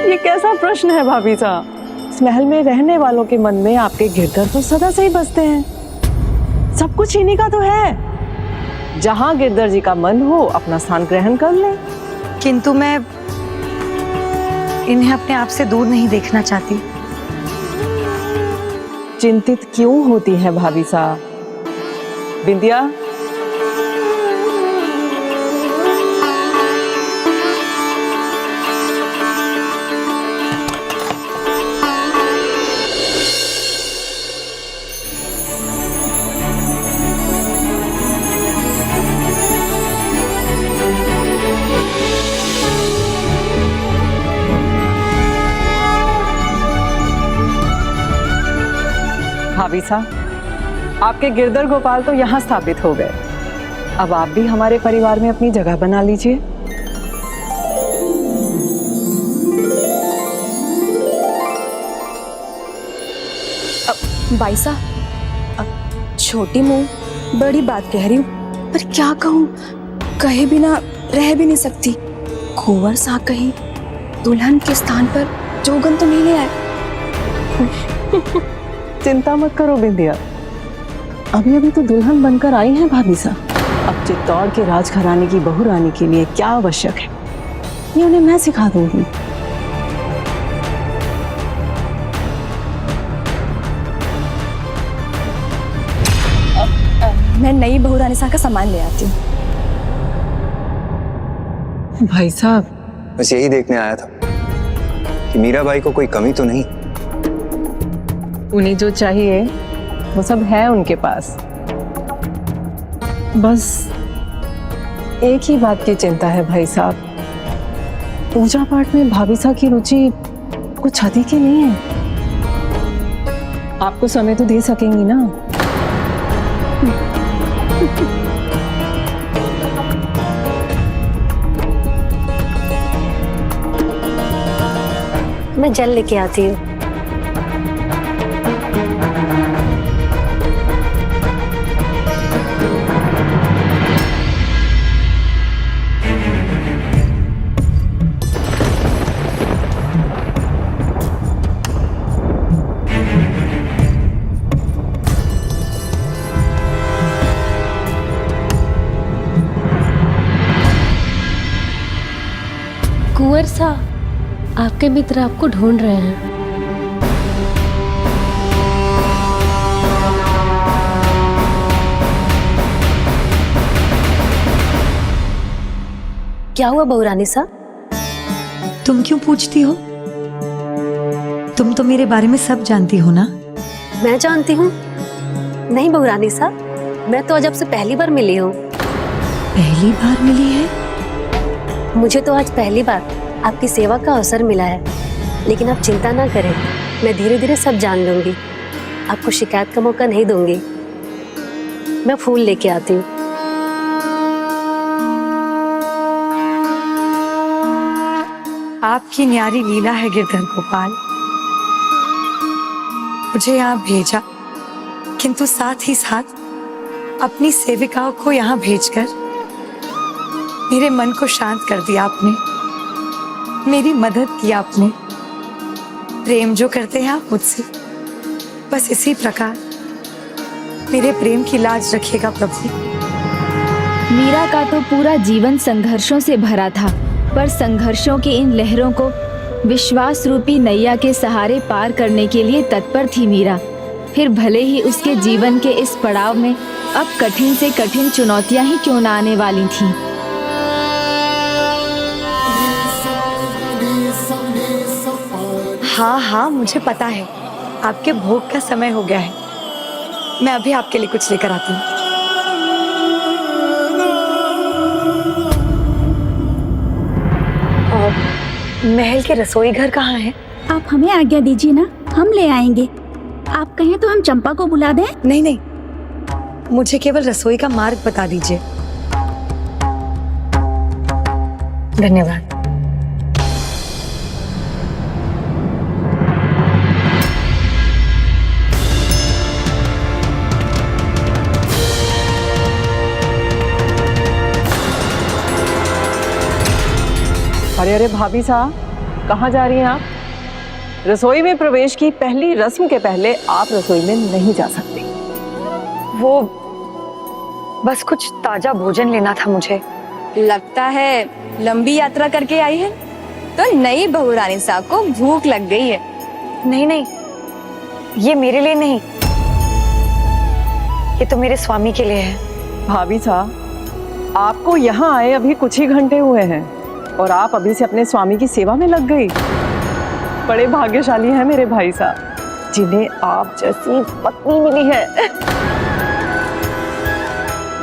ये कैसा प्रश्न है भाभी साहब? इस महल में रहने वालों के मन में आपके गिरधर तो सदा से ही बसते हैं। सब कुछ इन्हीं का तो है। जहां गिरधर जी का मन हो अपना स्थान ग्रहण कर ले। किंतु मैं इन्हें अपने आप से दूर नहीं देखना चाहती। चिंतित क्यों होती है भाभी साहब? बिंदिया, भाभी साहब, आपके गिरधर गोपाल तो यहाँ स्थापित हो गए, अब आप भी हमारे परिवार में अपनी जगह बना लीजिए। बाई साहब, छोटी मुंह बड़ी बात कह रही हूँ, पर क्या कहूँ, कहे बिना रह भी नहीं सकती। कुंवर सा कहीं दुल्हन के स्थान पर जोगन तो नहीं ले आए। चिंता मत करो बिंदिया, अभी अभी तो दुल्हन बनकर आई हैं भाभी साहब। अब चित्तौड़ के राजघराने की बहू रानी के लिए क्या आवश्यक है, ये उन्हें मैं सिखा दूंगी। मैं नई बहू रानी सा का सामान ले आती हूँ। भाई साहब, बस यही देखने आया था कि मीराबाई को कोई कमी तो नहीं। उन्हें जो चाहिए वो सब है उनके पास, बस एक ही बात की चिंता है भाई साहब, पूजा पाठ में भाभी साहब की रुचि कुछ अधिक ही नहीं है। आपको समय तो दे सकेंगी ना? मैं जल लेके आती हूँ। कुंवर सा, आपके मित्र आपको ढूंढ रहे हैं। क्या हुआ बहुरानी सा? तुम क्यों पूछती हो? तुम तो मेरे बारे में सब जानती हो ना? मैं जानती हूँ। नहीं बहुरानी सा, मैं तो आज आपसे पहली बार मिली हूँ। पहली बार मिली है? मुझे तो आज पहली बार आपकी सेवा का अवसर मिला है, लेकिन आप चिंता ना करें, मैं धीरे धीरे सब जान लूंगी। आपको शिकायत का मौका नहीं दूंगी। मैं फूल लेके आती हूँ। आपकी न्यारी लीला है गिरधर गोपाल। मुझे यहाँ भेजा, किंतु साथ ही साथ अपनी सेविकाओं को यहाँ भेजकर मेरे मन को शांत कर दिया आपने। मेरी मदद की आपने। प्रेम जो करते हैं आप मुझसे, बस इसी प्रकार मेरे प्रेम की लाज रखिएगा प्रभु। मीरा का तो पूरा जीवन संघर्षों से भरा था, पर संघर्षों की इन लहरों को विश्वास रूपी नैया के सहारे पार करने के लिए तत्पर थी मीरा। फिर भले ही उसके जीवन के इस पड़ाव में अब कठिन से कठिन चुनौतियां ही क्यों ना आने वाली थीं। हाँ हाँ, मुझे पता है आपके भोग का समय हो गया है। मैं अभी आपके लिए कुछ लेकर आती हूँ। महल के रसोई घर कहाँ है? आप हमें आज्ञा दीजिए ना, हम ले आएंगे। आप कहें तो हम चंपा को बुला दें? नहीं नहीं, मुझे केवल रसोई का मार्ग बता दीजिए। धन्यवाद। अरे अरे भाभी साहब, कहाँ जा रही हैं आप? रसोई में प्रवेश की पहली रस्म के पहले आप रसोई में नहीं जा सकती। वो बस कुछ ताजा भोजन लेना था मुझे। लगता है लंबी यात्रा करके आई है, तो नई बहू रानी साहब को भूख लग गई है। नहीं नहीं, ये मेरे लिए नहीं, ये तो मेरे स्वामी के लिए है। भाभी साहब, आपको यहाँ आए अभी कुछ ही घंटे हुए हैं और आप अभी से अपने स्वामी की सेवा में लग गई। बड़े भाग्यशाली हैं मेरे भाई साहब, जिन्हें आप जैसी पत्नी मिली है।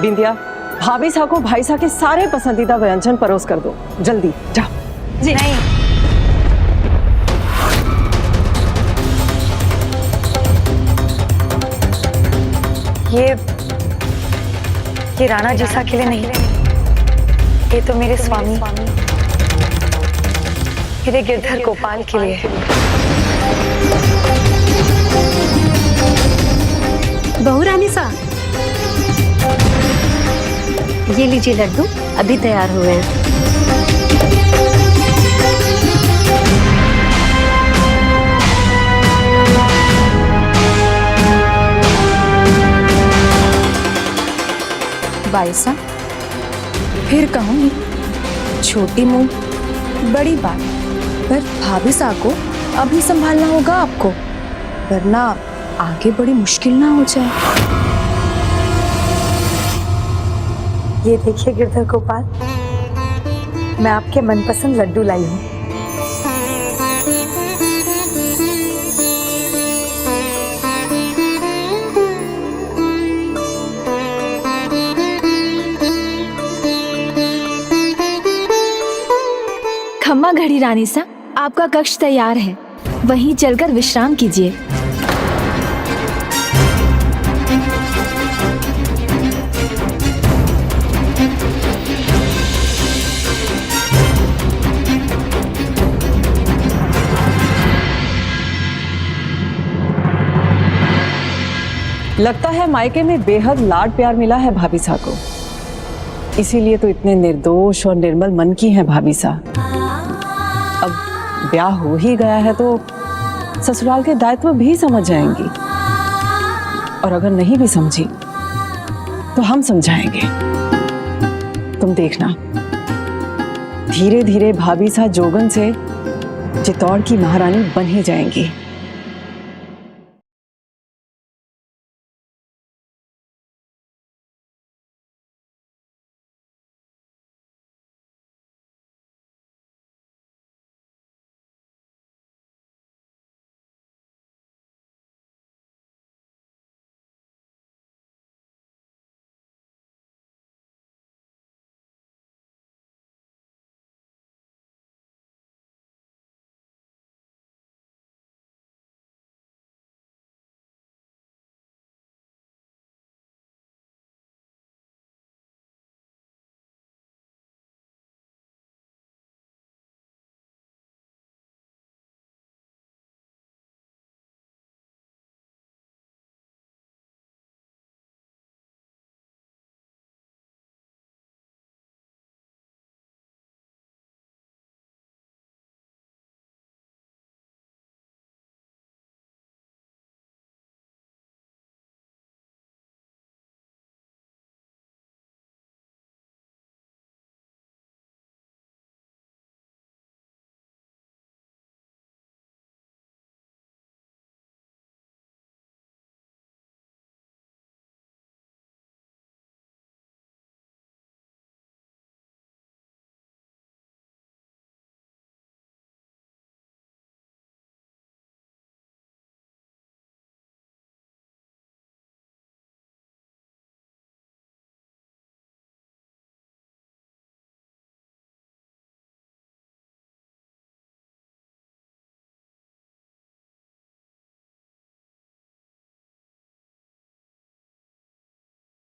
बिंदिया, भाभी साहब को भाई साहब के सारे पसंदीदा व्यंजन परोस कर दो, जल्दी जाओ। जी नहीं, ये राणा जीसा के लिए नहीं, ये तो मेरे स्वामी, मेरे गिरधर गोपाल के लिए है। बहू रानी सा, ये लीजिए लड्डू, अभी तैयार हुए हैं। बाईसा, फिर कहूंगी, छोटी मुंह बड़ी बात, पर भाभी सा को अभी संभालना होगा आपको, वरना आगे बड़ी मुश्किल ना हो जाए। ये देखिए गिरधर गोपाल, मैं आपके मनपसंद लड्डू लाई हूँ। खम्मा घड़ी रानी सा, आपका कक्ष तैयार है, वहीं चलकर विश्राम कीजिए। लगता है मायके में बेहद लाड प्यार मिला है भाभी सा को, इसीलिए तो इतने निर्दोष और निर्मल मन की हैं भाभी सा। अब ब्याह हो ही गया है तो ससुराल के दायित्व भी समझ जाएंगी, और अगर नहीं भी समझी तो हम समझाएंगे। तुम देखना, धीरे धीरे भाभी सा जोगन से चित्तौड़ की महारानी बन ही जाएंगी।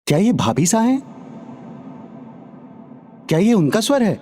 क्या ये भाभी सा है? क्या ये उनका स्वर है?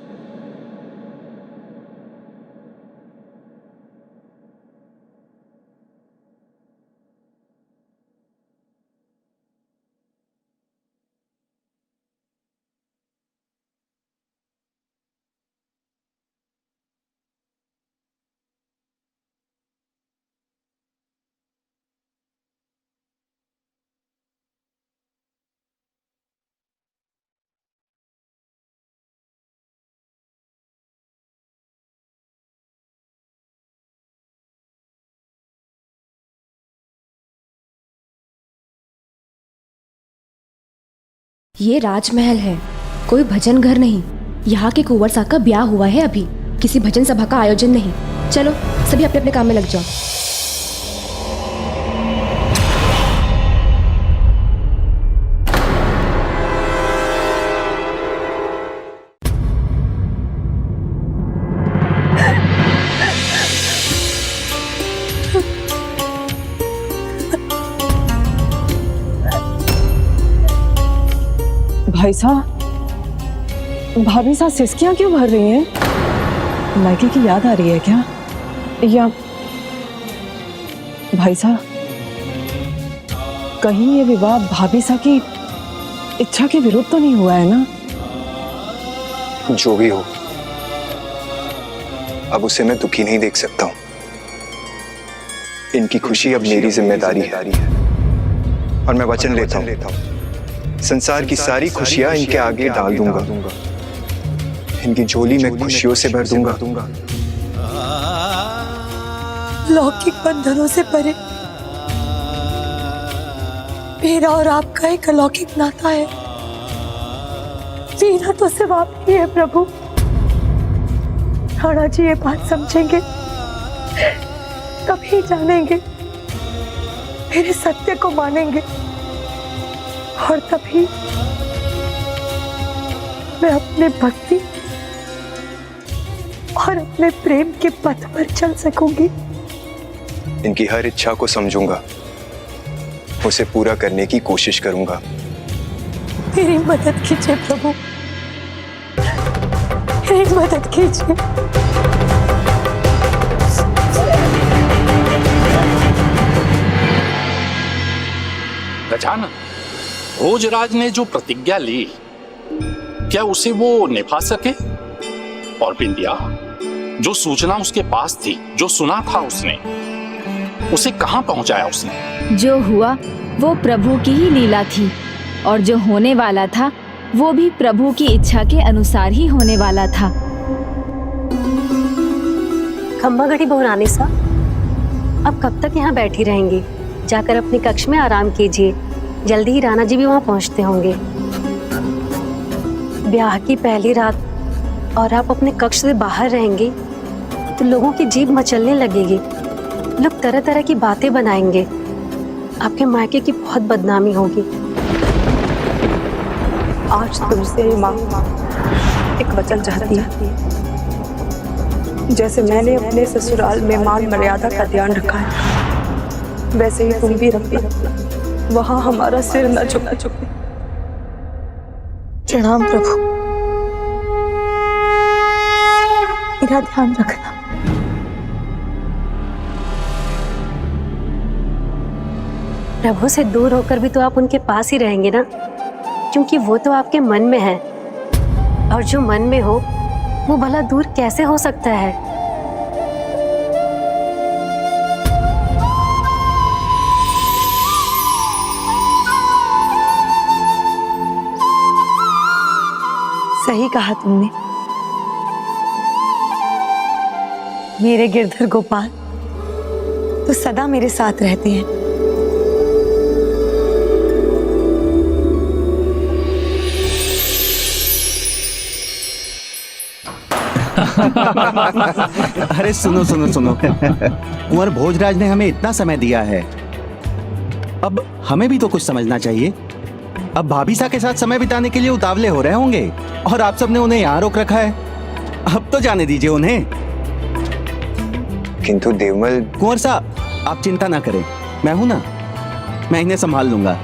ये राजमहल है, कोई भजन घर नहीं। यहाँ के कुंवर साहब का ब्याह हुआ है अभी, किसी भजन सभा का आयोजन नहीं। चलो सभी अपने अपने काम में लग जाओ। भाई साहब, भाभी साहब सिसकियां क्यों भर रही हैं? मायके की याद आ रही है क्या? या भाई साहब, कहीं ये विवाह भाभी साहब की इच्छा के विरुद्ध तो नहीं हुआ है ना? जो भी हो, अब उसे मैं दुखी नहीं देख सकता हूं। इनकी खुशी अब मेरी जिम्मेदारी है, और मैं वचन लेता हूं संसार की सारी खुशियां इनके आगे डाल दूंगा, इनकी झोली में खुशियों से भर दूंगा। लौकिक बंधनों से परे मेरा और आपका एक अलौकिक नाता है। जीना तो सिर्फ आप ही है प्रभु। राणा जी ये बात समझेंगे, तभी जानेंगे, मेरे सत्य को मानेंगे, और तभी मैं अपने भक्ति और अपने प्रेम के पथ पर चल सकूंगी। इनकी हर इच्छा को समझूंगा, उसे पूरा करने की कोशिश करूंगा। मेरी मदद कीजिए प्रभु, मेरी मदद कीजिए। गजानन, भोजराज ने जो प्रतिज्ञा ली, क्या उसे वो निभा सके? और बिंदिया, जो सूचना उसके पास थी, जो सुना था उसने, उसे कहां पहुंचाया उसने? जो हुआ वो प्रभु की ही लीला थी, और जो होने वाला था वो भी प्रभु की इच्छा के अनुसार ही होने वाला था। खम्बा घड़ी बहू रानी सा, अब कब तक यहाँ बैठी रहेंगी? जाकर अपने कक्ष में आराम कीजिए, जल्दी ही राणा जी भी वहाँ पहुँचते होंगे। ब्याह की पहली रात और आप अपने कक्ष से बाहर रहेंगे तो लोगों की जीभ मचलने लगेगी, लोग तरह तरह की बातें बनाएंगे, आपके मायके की बहुत बदनामी होगी। आज तुमसे माँ एक वचन चाहती है। जैसे मैंने अपने ससुराल में मान मर्यादा का ध्यान रखा है, वैसे ही तुम भी रखना, वहां हमारा सिर न झुका। प्रणाम प्रभु, मेरा ध्यान रखना। प्रभु से दूर होकर भी तो आप उनके पास ही रहेंगे ना, क्योंकि वो तो आपके मन में है, और जो मन में हो वो भला दूर कैसे हो सकता है? सही कहा तुमने। मेरे गिरधर गोपाल तो सदा मेरे साथ रहते हैं। अरे सुनो सुनो सुनो, कुंवर भोजराज ने हमें इतना समय दिया है, अब हमें भी तो कुछ समझना चाहिए। अब भाभी सा के साथ समय बिताने के लिए उतावले हो रहे होंगे, और आप सबने उन्हें यहाँ रोक रखा है। अब तो जाने दीजिए उन्हें। किंतु देवमल। कुंवर साहब, आप चिंता ना करें, मैं हूं ना, मैं इन्हें संभाल लूंगा।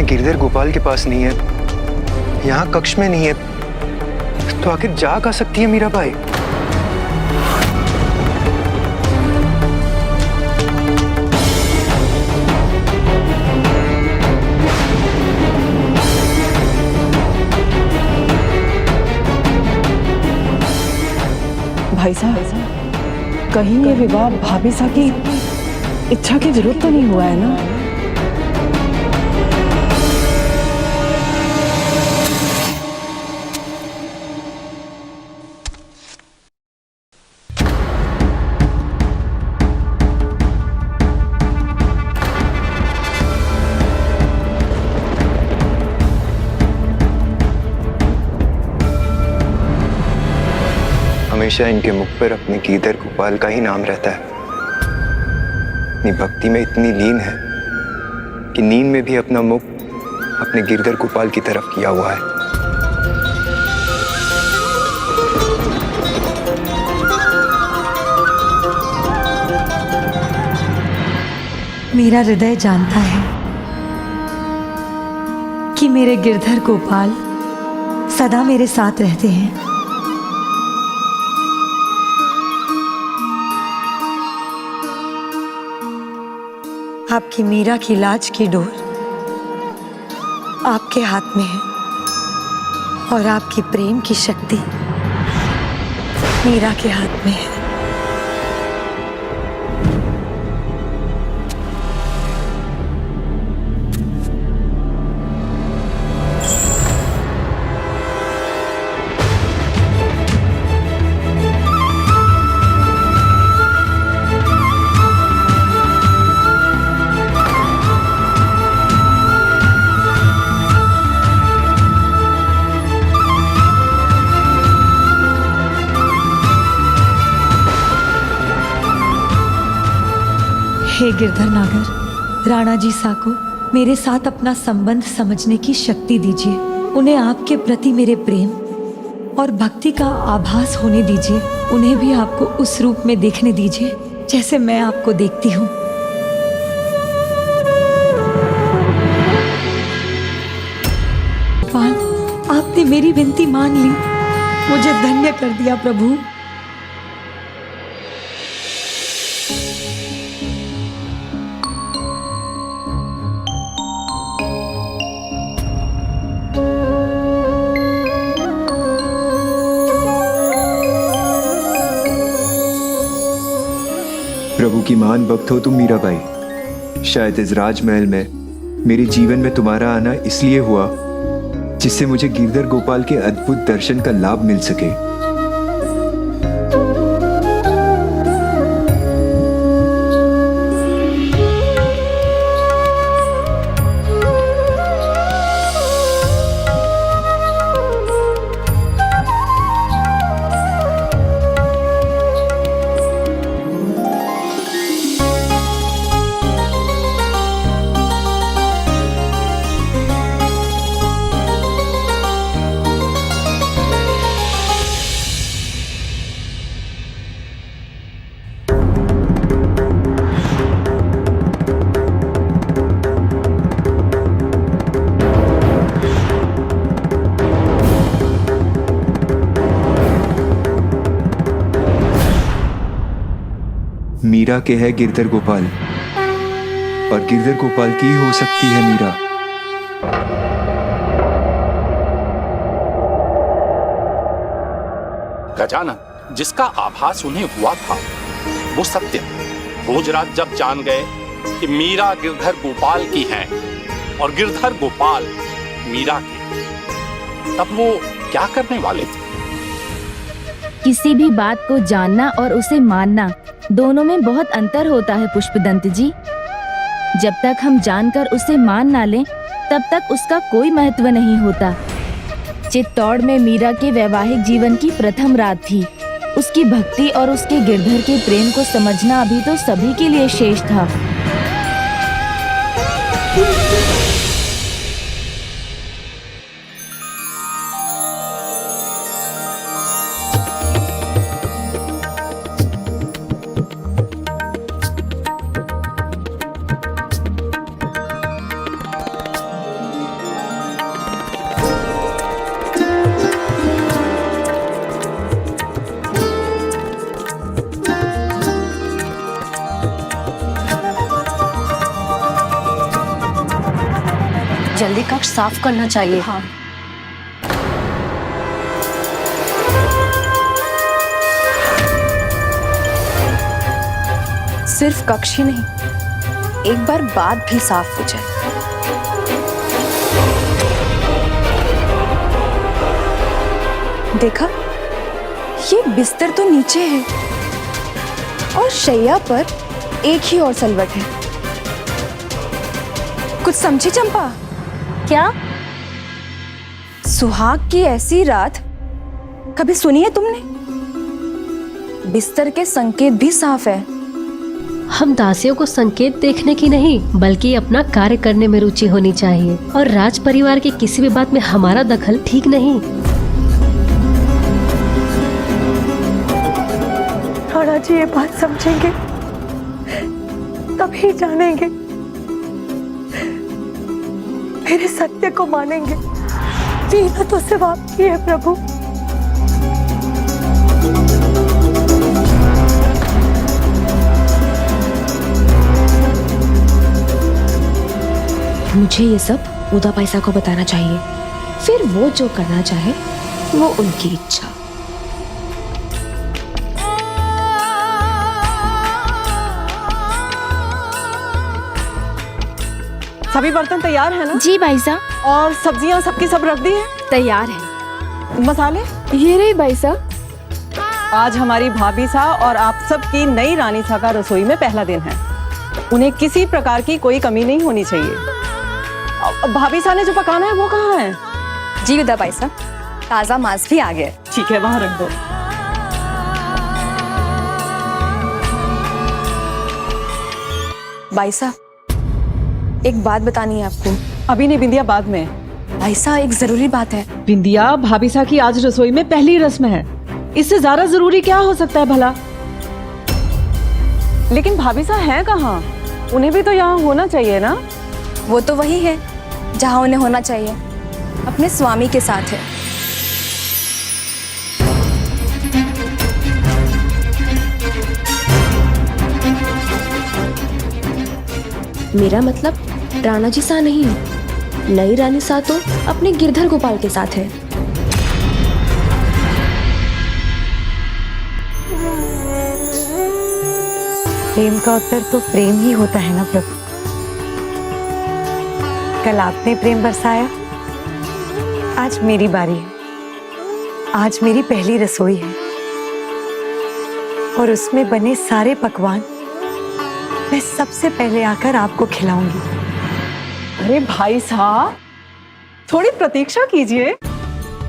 गिरधर गोपाल के पास नहीं है, यहाँ कक्ष में नहीं है, तो आखिर जा कहाँ सकती है मीरा बाई? भाई साहब, कहीं ये विवाह भाभी सा की इच्छा के विरुद्ध तो नहीं हुआ है ना? हमेशा इनके मुख पर अपने गिरधर गोपाल का ही नाम रहता है। अपनी भक्ति में इतनी लीन है कि नींद में भी अपना मुख अपने गिरधर गोपाल की तरफ किया हुआ है। मेरा हृदय जानता है कि मेरे गिरधर गोपाल सदा मेरे साथ रहते हैं। आपकी मीरा की लाज की डोर आपके हाथ में है, और आपकी प्रेम की शक्ति मीरा के हाथ में है। हे गिरधर नागर, राणा जी सा को मेरे साथ अपना संबंध समझने की शक्ति दीजिए। उन्हें आपके प्रति मेरे प्रेम और भक्ति का आभास होने दीजिए। उन्हें भी आपको उस रूप में देखने दीजिए जैसे मैं आपको देखती हूँ। आपने मेरी विनती मान ली, मुझे धन्य कर दिया प्रभु। प्रभु की महान भक्त हो तुम मीराबाई। शायद इस राजमहल में मेरे जीवन में तुम्हारा आना इसलिए हुआ जिससे मुझे गिरधर गोपाल के अद्भुत दर्शन का लाभ मिल सके। मीरा के है गिरधर गोपाल और गिरधर गोपाल की हो सकती है मीरा। गजानन, जिसका आभास उन्हें हुआ था वो सत्य। भोजराज जब जान गए कि मीरा गिरधर गोपाल की है और गिरधर गोपाल मीरा की, तब वो क्या करने वाले थे? किसी भी बात को जानना और उसे मानना दोनों में बहुत अंतर होता है पुष्पदंत जी। जब तक हम जानकर उसे मान ना लें तब तक उसका कोई महत्व नहीं होता। चित्तौड़ में मीरा के वैवाहिक जीवन की प्रथम रात थी। उसकी भक्ति और उसके गिरधर के प्रेम को समझना अभी तो सभी के लिए शेष था। जल्दी कक्ष साफ करना चाहिए। हाँ। सिर्फ कक्ष ही नहीं, एक बार बात भी साफ हो जाए। देखा, ये बिस्तर तो नीचे है और शैया पर एक ही और सलवट है। कुछ समझी चंपा? क्या? सुहाग की ऐसी रात कभी सुनी है तुमने? बिस्तर के संकेत भी साफ है। हम दासियों को संकेत देखने की नहीं बल्कि अपना कार्य करने में रुचि होनी चाहिए और राज परिवार की किसी भी बात में हमारा दखल ठीक नहीं। राणा जी ये बात समझेंगे तभी जानेंगे, मेरे सत्य को मानेंगे। वीणा तो सिर्फ आपकी है प्रभु। मुझे ये सब उदा पैसा को बताना चाहिए, फिर वो जो करना चाहे वो उनकी इच्छा। सभी बर्तन तैयार है ना? जी भाई साहब। और सब्जियां सबकी सब रख दी है? तैयार है। मसाले ये रही भाई साहब। आज हमारी भाभी सा और आप सब की नई रानी सा का रसोई में पहला दिन है। उन्हें किसी प्रकार की कोई कमी नहीं होनी चाहिए। भाभी सा ने जो पकाना है वो कहाँ है? जी उदा भाई साहब, ताजा मांस भी आ गया। ठीक है, वहां रख दो। भाई साहब, एक बात बतानी है आपको। अभी नहीं बिंदिया, बाद में। भाई साहब, एक जरूरी बात है। बिंदिया, भाभी साहब की आज रसोई में पहली रस्म है, इससे ज्यादा जरूरी क्या हो सकता है भला? लेकिन भाभी साहब हैं कहाँ? उन्हें भी तो यहाँ होना चाहिए ना। वो तो वही है जहाँ उन्हें होना चाहिए, अपने स्वामी के साथ है। मेरा मतलब राणा जी सा नहीं है, नई रानी सा तो अपने गिरधर गोपाल के साथ है। प्रेम का उत्तर तो प्रेम ही होता है ना प्रभु। कल आपने प्रेम बरसाया, आज मेरी बारी है। आज मेरी पहली रसोई है और उसमें बने सारे पकवान मैं सबसे पहले आकर आपको खिलाऊंगी। अरे भाई साहब, थोड़ी प्रतीक्षा कीजिए।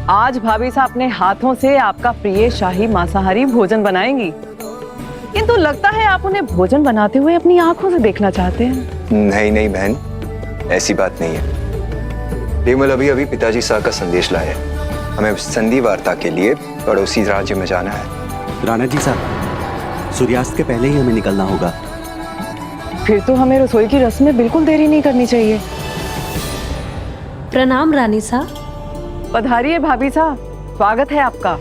आज भाभी साहब अपने हाथों से आपका प्रिय शाही मांसाहारी भोजन बनाएंगी, किंतु लगता है आप उन्हें भोजन बनाते हुए अपनी आंखों से देखना चाहते हैं। नहीं नहीं बहन, ऐसी बात नहीं है। विमल अभी अभी पिताजी साहब का संदेश लाया है, हमें संधि वार्ता के लिए पड़ोसी राज्य में जाना है। राणा जी साहब, सूर्यास्त के पहले ही हमें निकलना होगा। फिर तो हमें रसोई की रस्म में बिल्कुल देरी नहीं करनी चाहिए। प्रणाम रानी साहब। पधारिए भाभी साहब, स्वागत है आपका।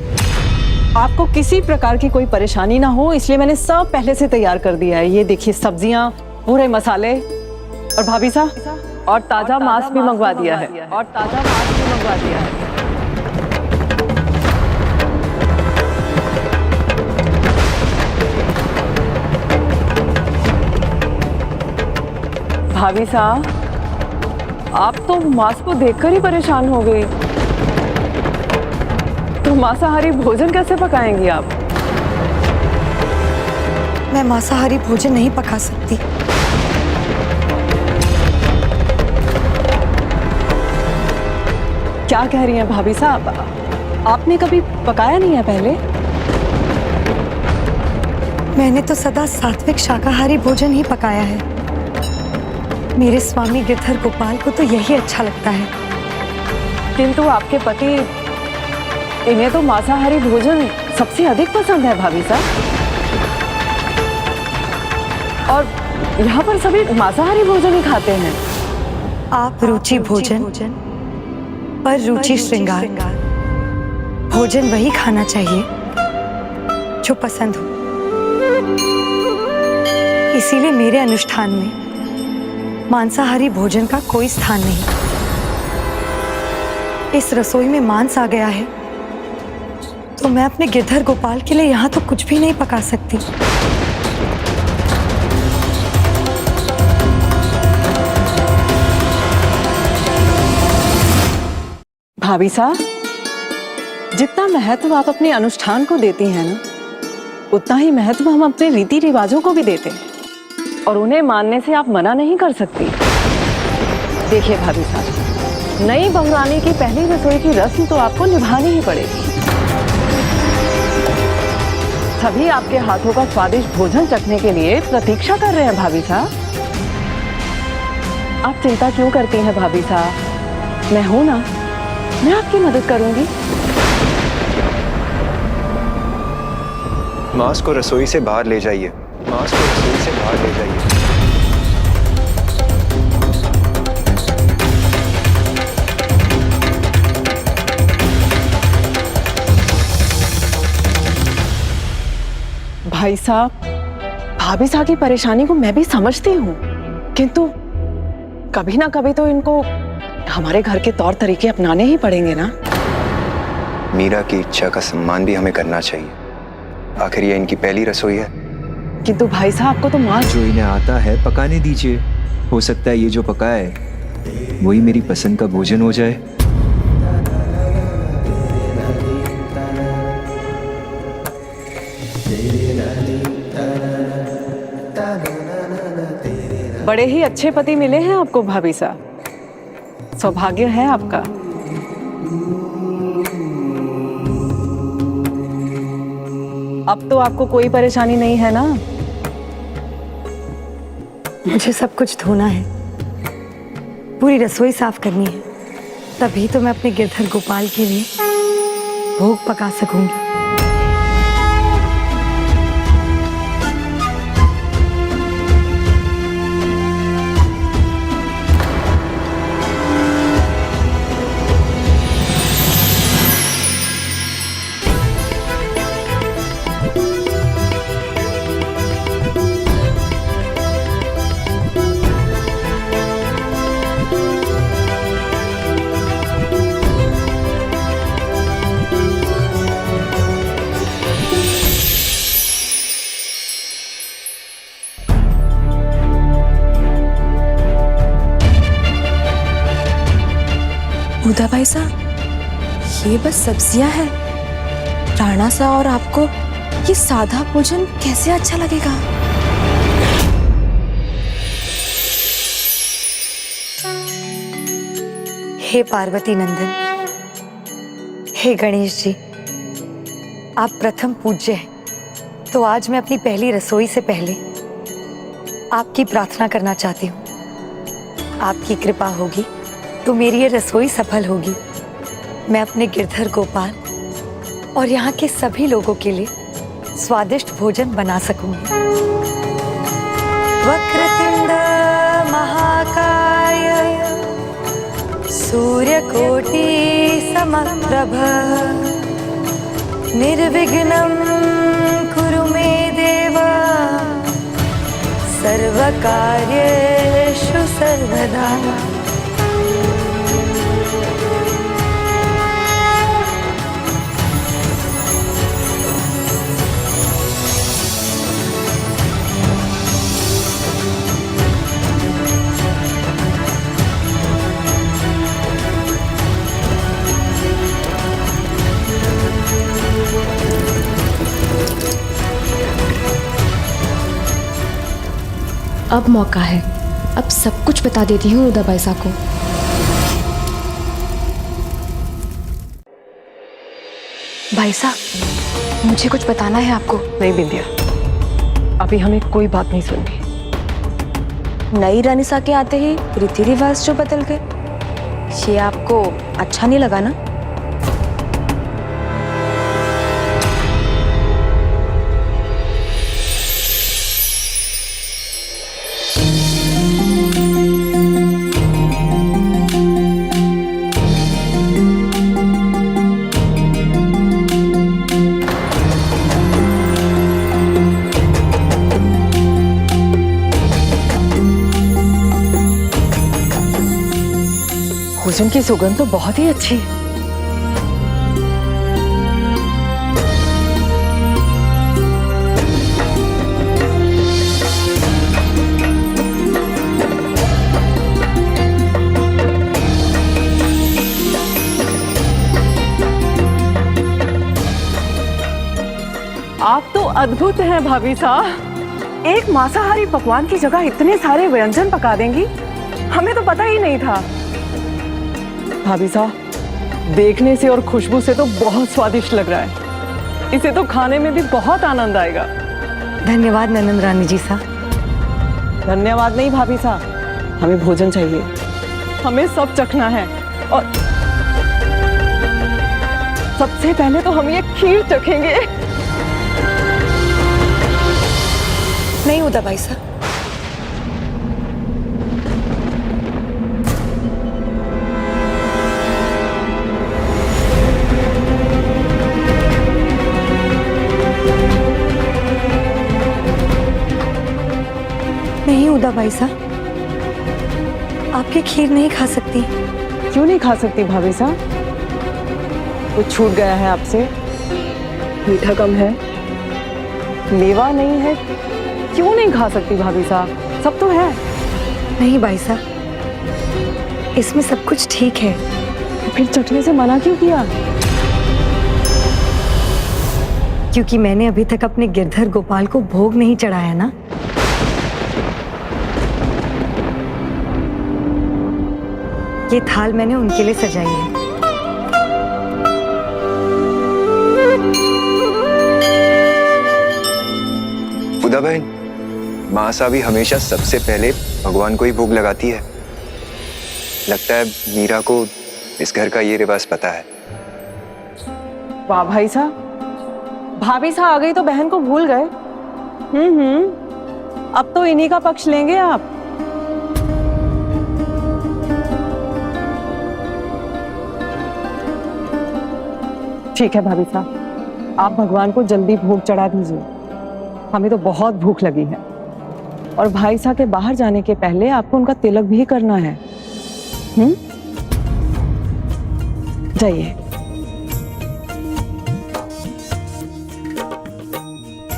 आपको किसी प्रकार की कोई परेशानी ना हो इसलिए मैंने सब पहले से तैयार कर दिया है। ये देखिए सब्जियां, पूरे मसाले, और भाभी साहब और ताजा मांस भी मंगवा दिया है। भाभी साहब, आप तो मांस को देखकर ही परेशान हो गई, तो मांसाहारी भोजन कैसे पकाएंगी आप? मैं मांसाहारी भोजन नहीं पका सकती। क्या कह रही हैं भाभी साहब? आपने कभी पकाया नहीं है पहले? मैंने तो सदा सात्विक शाकाहारी भोजन ही पकाया है। मेरे स्वामी गिरधर गोपाल को तो यही अच्छा लगता है। किंतु आपके पति, इन्हें तो मांसाहारी भोजन सबसे अधिक पसंद है भाभी साहब, और यहाँ पर सभी मांसाहारी भोजन ही खाते हैं। आप रुचि भोजन पर रुचि श्रृंगार। भोजन वही खाना चाहिए जो पसंद हो। इसीलिए मेरे अनुष्ठान में मांसाहारी भोजन का कोई स्थान नहीं। इस रसोई में मांस आ गया है तो मैं अपने गिरधर गोपाल के लिए यहाँ तो कुछ भी नहीं पका सकती। भाभी साहब, जितना महत्व आप अपने अनुष्ठान को देती हैं ना, उतना ही महत्व हम अपने रीति रिवाजों को भी देते हैं, और उन्हें मानने से आप मना नहीं कर सकती। देखिए भाभी साहब, नई बहुरानी की पहली रसोई की रस्म तो आपको निभानी ही पड़ेगी। सभी आपके हाथों का स्वादिष्ट भोजन चखने के लिए प्रतीक्षा कर रहे हैं भाभी साहब। आप चिंता क्यों करती हैं भाभी साहब? मैं हूं ना, मैं आपकी मदद करूंगी। मांस को रसोई से बाहर ले जाइए, मांस को रसोई से बाहर ले जाइए। भाई साहब, भाभी साहब की परेशानी को मैं भी समझती हूँ, किंतु कभी ना कभी तो इनको हमारे घर के तौर तरीके अपनाने ही पड़ेंगे ना। मीरा की इच्छा का सम्मान भी हमें करना चाहिए, आखिर ये इनकी पहली रसोई है। किंतु भाई साहब, आपको तो मांस जो इन्हें आता है पकाने दीजिए। हो सकता है ये जो पकाए वही मेरी पसंद का भोजन हो जाए। बड़े ही अच्छे पति मिले हैं आपको भाभी साहब, सौभाग्य है आपका। अब तो आपको कोई परेशानी नहीं है ना? मुझे सब कुछ धोना है, पूरी रसोई साफ करनी है, तभी तो मैं अपने गिरधर गोपाल के लिए भोग पका सकूंगी। उदा भाई साहब, ये बस सब्जियां हैं। राणा सा और आपको ये सादा भोजन कैसे अच्छा लगेगा? हे पार्वती नंदन, हे गणेश जी, आप प्रथम पूज्य हैं, तो आज मैं अपनी पहली रसोई से पहले आपकी प्रार्थना करना चाहती हूँ। आपकी कृपा होगी तो मेरी ये रसोई सफल होगी। मैं अपने गिरधर गोपाल और यहाँ के सभी लोगों के लिए स्वादिष्ट भोजन बना सकूंगी। वक्रतुंड महाकाय सूर्यकोटि समप्रभ निर्विघ्नं कुरु मे देव सर्वकार्येषु सर्वदा। अब मौका है, अब सब कुछ बता देती हूँ उदा भाई साहब को। भाई साहब, मुझे कुछ बताना है आपको। नहीं बिंदिया, अभी हमें कोई बात नहीं सुननी। नई रानी सा के आते ही रीति रिवाज जो बदल गए, ये आपको अच्छा नहीं लगा ना? भोजन की सुगंध तो बहुत ही अच्छी है। आप तो अद्भुत हैं भाभी साहब। एक मांसाहारी पकवान की जगह इतने सारे व्यंजन पका देंगी, हमें तो पता ही नहीं था। भाभी साहब, देखने से और खुशबू से तो बहुत स्वादिष्ट लग रहा है। इसे तो खाने में भी बहुत आनंद आएगा। धन्यवाद नंदन रानी जी साहब। धन्यवाद नहीं भाभी साहब, हमें भोजन चाहिए, हमें सब चखना है। और सबसे पहले तो हम ये खीर चखेंगे। नहीं उदा भाई साहब, नहीं उदा भाई साहब, आपकी खीर नहीं खा सकती। क्यों नहीं खा सकती भाभी साहब? कुछ छूट गया है आपसे? मीठा कम है, मेवा नहीं है, क्यों नहीं खा सकती भाभी साहब? सब तो है। नहीं भाई साहब, इसमें सब कुछ ठीक है। फिर चखने से मना क्यों किया? क्योंकि मैंने अभी तक अपने गिरधर गोपाल को भोग नहीं चढ़ाया ना। ये थाल मैंने उनके लिए सजाई है। उदा बहन, माँ सा भी हमेशा सबसे पहले भगवान को ही भोग लगाती है। लगता है मीरा को इस घर का ये रिवाज पता है। वाह भाई साहब, भाभी सा आ गई तो बहन को भूल गए। अब तो इन्हीं का पक्ष लेंगे आप। ठीक है भाभी साहब, आप भगवान को जल्दी भोग चढ़ा दीजिए। हमें तो बहुत भूख लगी है और भाई साहब के बाहर जाने के पहले आपको उनका तिलक भी करना है। जाइए।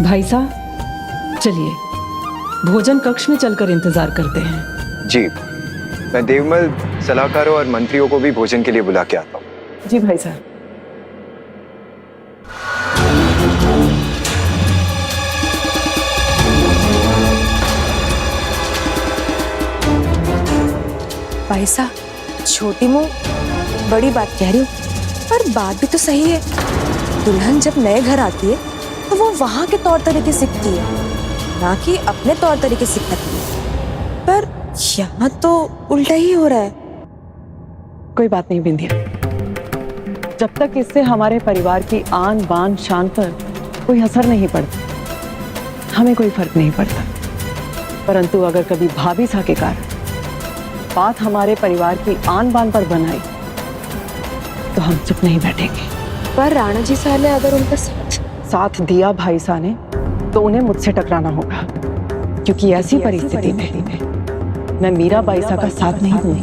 भाई साहब चलिए, भोजन कक्ष में चलकर इंतजार करते हैं। जी, मैं देवमल सलाहकारों और मंत्रियों को भी भोजन के लिए बुला के आता हूँ। जी भाई साहब। भाई साहब, छोटी मुंह बड़ी बात कह रही हूँ, पर बात भी तो सही है। दुल्हन जब नए घर आती है तो वो वहां के तौर तरीके सीखती है, ना कि अपने तौर तरीके सीखती है। पर यहाँ तो उल्टा ही हो रहा है। कोई बात नहीं बिंदिया, जब तक इससे हमारे परिवार की आन बान शान पर कोई असर नहीं पड़ता, हमें कोई फर्क नहीं पड़ता। परंतु अगर कभी भाभी सा के कारण बात हमारे परिवार की आन बान पर बनाई तो हम चुप नहीं बैठेंगे। पर राणा जी साहब ने अगर उनका साथ दिया भाई साहब ने तो उन्हें मुझसे टकराना होगा, क्योंकि ऐसी परिस्थिति में मैं मीरा बाई साहब का साथ नहीं दूंगी।